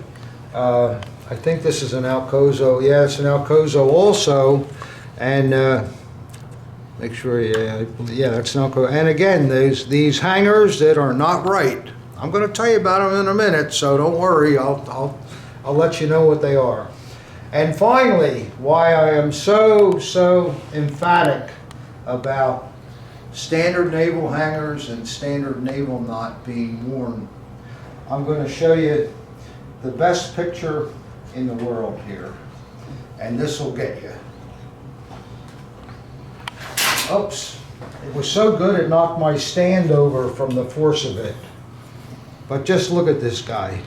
I think this is an Alcozo. Yeah, it's an Alcozo also. And make sure, yeah, that's an Alcozo. And again, there's these hangers that are not right. I'm going to tell you about them in a minute, so don't worry. I'll let you know what they are. And finally, why I am so emphatic about standard naval hangers and standard naval knot being worn. I'm going to show you the best picture in the world here, and this will get you. Oops, it was so good it knocked my stand over from the force of it. But just look at this guy.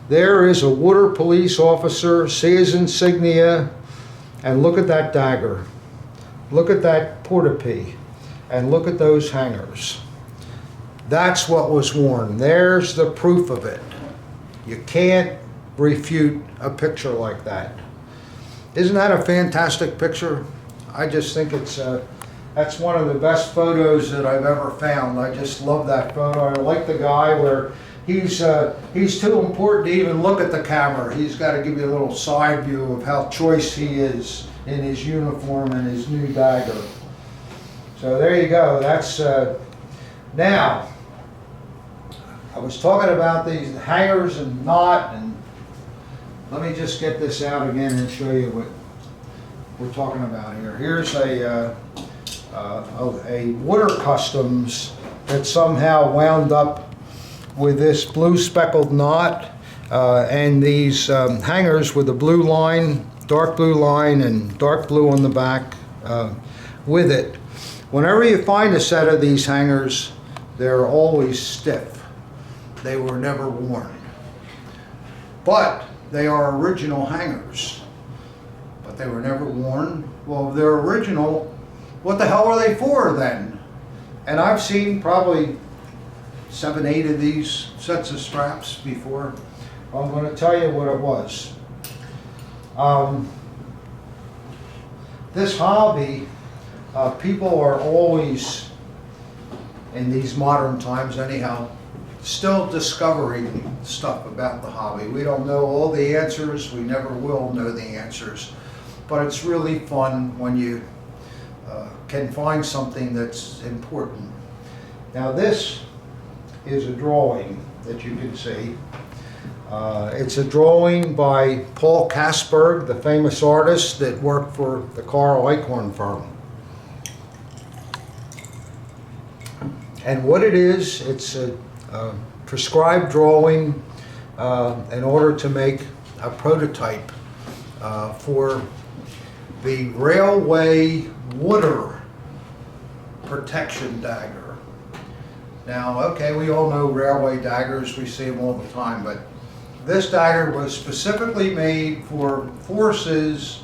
There is a water police officer, see his insignia, and look at that dagger. Look at that portapee, and look at those hangers. That's what was worn. There's the proof of it. You can't refute a picture like that. Isn't that a fantastic picture? I just think it's that's one of the best photos that I've ever found. I just love that photo. I like the guy where he's too important to even look at the camera. He's got to give you a little side view of how choice he is in his uniform and his new dagger. So there you go. That's now. I was talking about these hangers and knot, and let me just get this out again and show you what we're talking about here. Here's a water customs that somehow wound up with this blue speckled knot and these hangers with a blue line, dark blue line, and dark blue on the back with it. Whenever you find a set of these hangers, they're always stiff. They were never worn. But they are original hangers. But they were never worn. Well, if they're original, what the hell are they for then? And I've seen probably 7, 8 of these sets of straps before. I'm going to tell you what it was. This hobby, people are always, in these modern times anyhow, still discovering stuff about the hobby. We don't know all the answers. We never will know the answers. But it's really fun when you can find something that's important. Now this is a drawing that you can see. It's a drawing by Paul Kasberg, the famous artist that worked for the Carl Icahn firm. And what it is, it's a prescribed drawing in order to make a prototype for the railway water protection dagger. Now, okay, we all know railway daggers, we see them all the time, but this dagger was specifically made for forces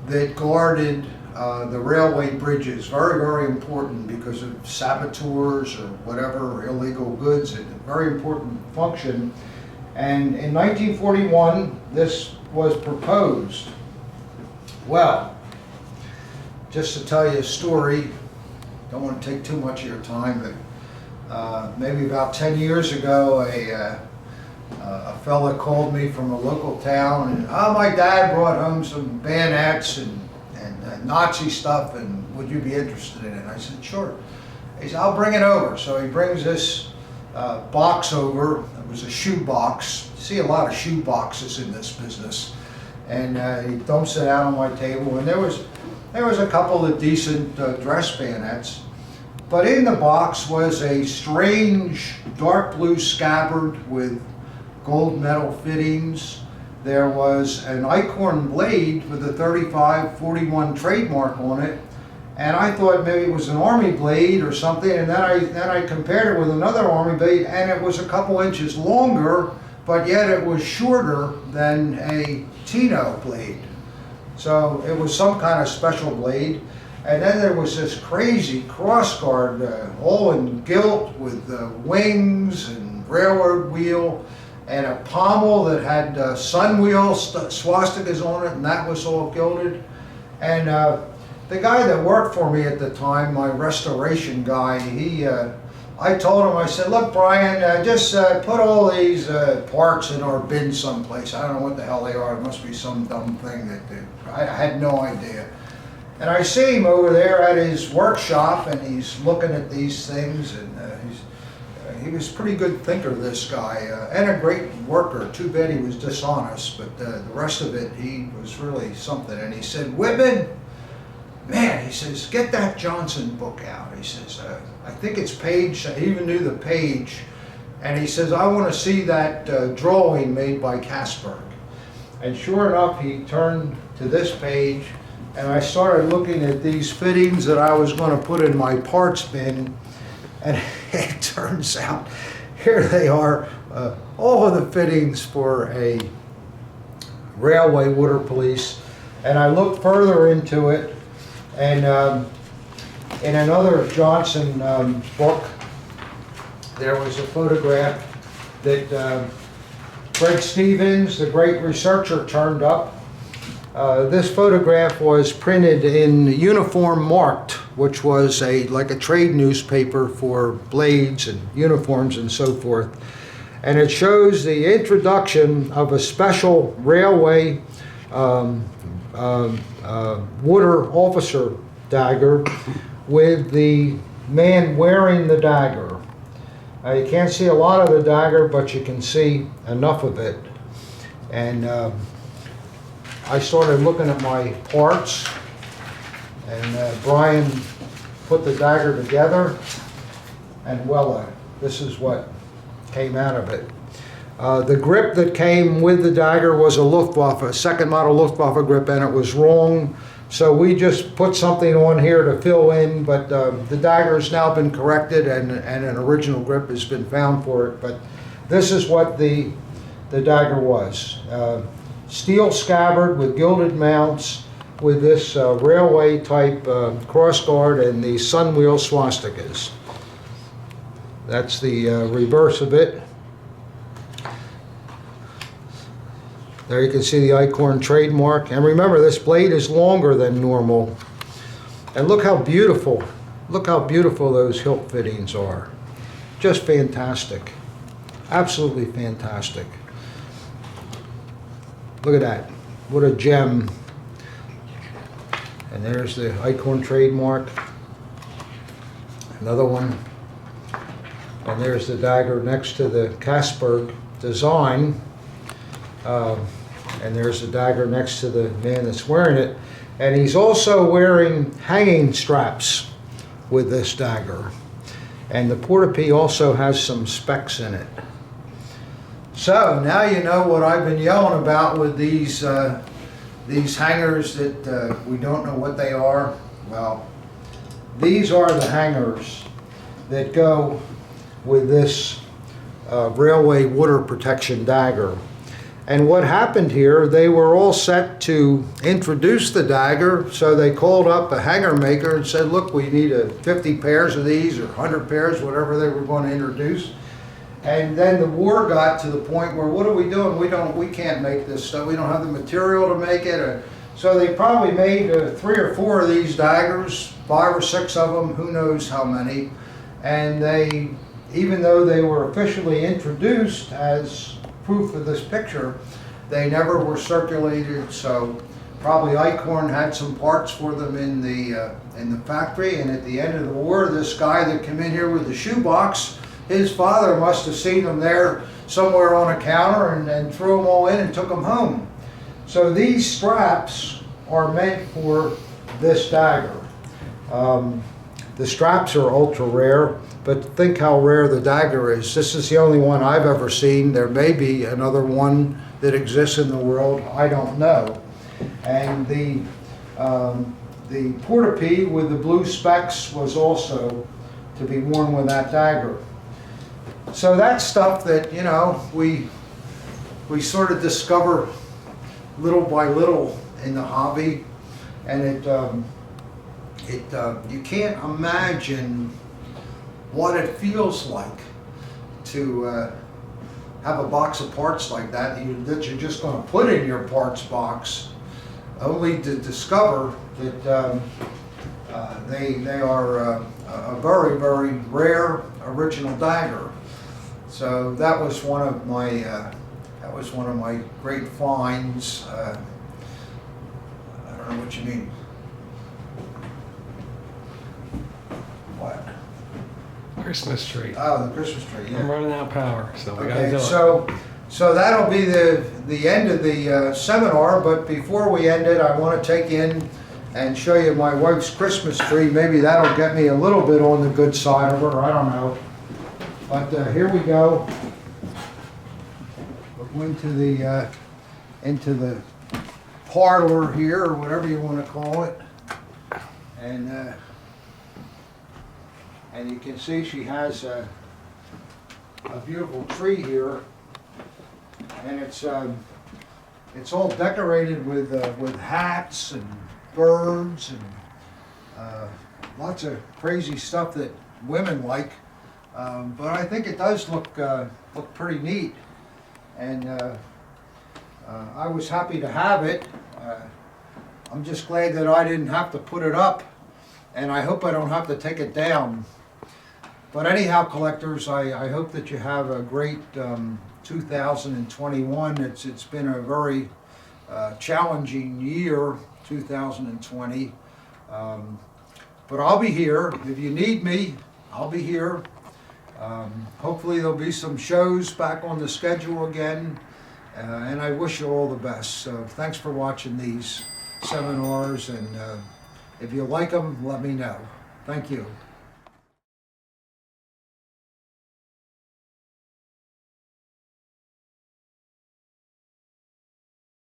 that guarded the railway bridges. Very, very important because of saboteurs or whatever, illegal goods. It's a very important function. And in 1941, this was proposed. Well, just to tell you a story, don't want to take too much of your time, but maybe about 10 years ago, a fella called me from a local town, and my dad brought home some bayonets and Nazi stuff, and would you be interested in it? And I said, sure. He said, I'll bring it over. So he brings this box over. It was a shoe box. You see a lot of shoe boxes in this business. And he dumps it out on my table, and there was a couple of decent dress bayonets. But in the box was a strange dark blue scabbard with gold metal fittings. There was an Icahn blade with a 3541 trademark on it, and I thought maybe it was an army blade or something, and then I compared it with another army blade, and it was a couple inches longer, but yet it was shorter than a Tino blade. So it was some kind of special blade. And then there was this crazy crossguard, all in gilt with wings and railroad wheel. and a pommel that had sun wheels, swastikas on it, and that was all gilded. And the guy that worked for me at the time, my restoration guy, I told him, I said, look, Brian, just put all these parts in our bin someplace. I don't know what the hell they are. It must be some dumb thing that I had no idea. And I see him over there at his workshop, and he's looking at these things, and he was a pretty good thinker, this guy, and a great worker. Too bad he was dishonest, but the rest of it, he was really something. And he said, Whitman, man, he says, get that Johnson book out. He says, I think it's page, he even knew the page, and he says, I want to see that drawing made by Casberg. And sure enough, he turned to this page, and I started looking at these fittings that I was going to put in my parts bin, and it turns out, here they are, all of the fittings for a railway water police. And I looked further into it, and in another Johnson book, there was a photograph that Fred Stevens, the great researcher, turned up. This photograph was printed in Uniform Marked, which was like a trade newspaper for blades and uniforms and so forth. And it shows the introduction of a special railway water officer dagger with the man wearing the dagger. You can't see a lot of the dagger, but you can see enough of it. And I started looking at my parts, and Brian put the dagger together, and voila, this is what came out of it. The grip that came with the dagger was a Luftwaffe, a second model Luftwaffe grip, and it was wrong. So we just put something on here to fill in, but the dagger has now been corrected, and an original grip has been found for it. But this is what the dagger was. Steel scabbard with gilded mounts, with this railway type crossguard and the sun wheel swastikas. That's the reverse of it. There you can see the Eichhorn trademark. And remember, this blade is longer than normal. And look how beautiful those hilt fittings are. Just fantastic. Absolutely fantastic. Look at that. What a gem. And there's the Eichhorn trademark. Another one. And there's the dagger next to the Casberg design. And there's the dagger next to the man that's wearing it. And he's also wearing hanging straps with this dagger. And the Portopee also has some specs in it. So now you know what I've been yelling about with these hangers that we don't know what they are. Well, these are the hangers that go with this railway water protection dagger. And what happened here, they were all set to introduce the dagger, so they called up a hanger maker and said, look, we need 50 pairs of these or 100 pairs, whatever they were going to introduce. And then the war got to the point where, what are we doing? We can't make this stuff. We don't have the material to make it. So they probably made 3 or 4 of these daggers, 5 or 6 of them, who knows how many. And they, even though they were officially introduced as proof of this picture, they never were circulated. So probably Eichhorn had some parts for them in the factory. And at the end of the war, this guy that came in here with the shoebox, his father must have seen them there somewhere on a counter and threw them all in and took them home. So these straps are meant for this dagger. The straps are ultra rare, but think how rare the dagger is. This is the only one I've ever seen. There may be another one that exists in the world. I don't know. And the Portopee with the blue specks was also to be worn with that dagger. So that's stuff that, you know, we sort of discover little by little in the hobby, and you can't imagine what it feels like to have a box of parts like that that you're just going to put in your parts box, only to discover that they are a very, very rare original Dagger. So that was one of my great finds. I don't know what you mean. What? Christmas tree. Oh, the Christmas tree. Yeah. I'm running out of power, so we gotta Okay, do it. so that'll be the end of the seminar. But before we end it, I want to take in and show you my wife's Christmas tree. Maybe that'll get me a little bit on the good side of her. I don't know. But here we go. We'll go into the parlor here, or whatever you want to call it, and you can see she has a beautiful tree here, and it's all decorated with hats and birds and lots of crazy stuff that women like. But I think it does look pretty neat, and I was happy to have it. I'm just glad that I didn't have to put it up, and I hope I don't have to take it down. But anyhow, collectors, I hope that you have a great 2021. It's been a very challenging year, 2020. But I'll be here. If you need me, I'll be here. Hopefully there'll be some shows back on the schedule again, and I wish you all the best. So thanks for watching these seminars, and if you like them, let me know. Thank you.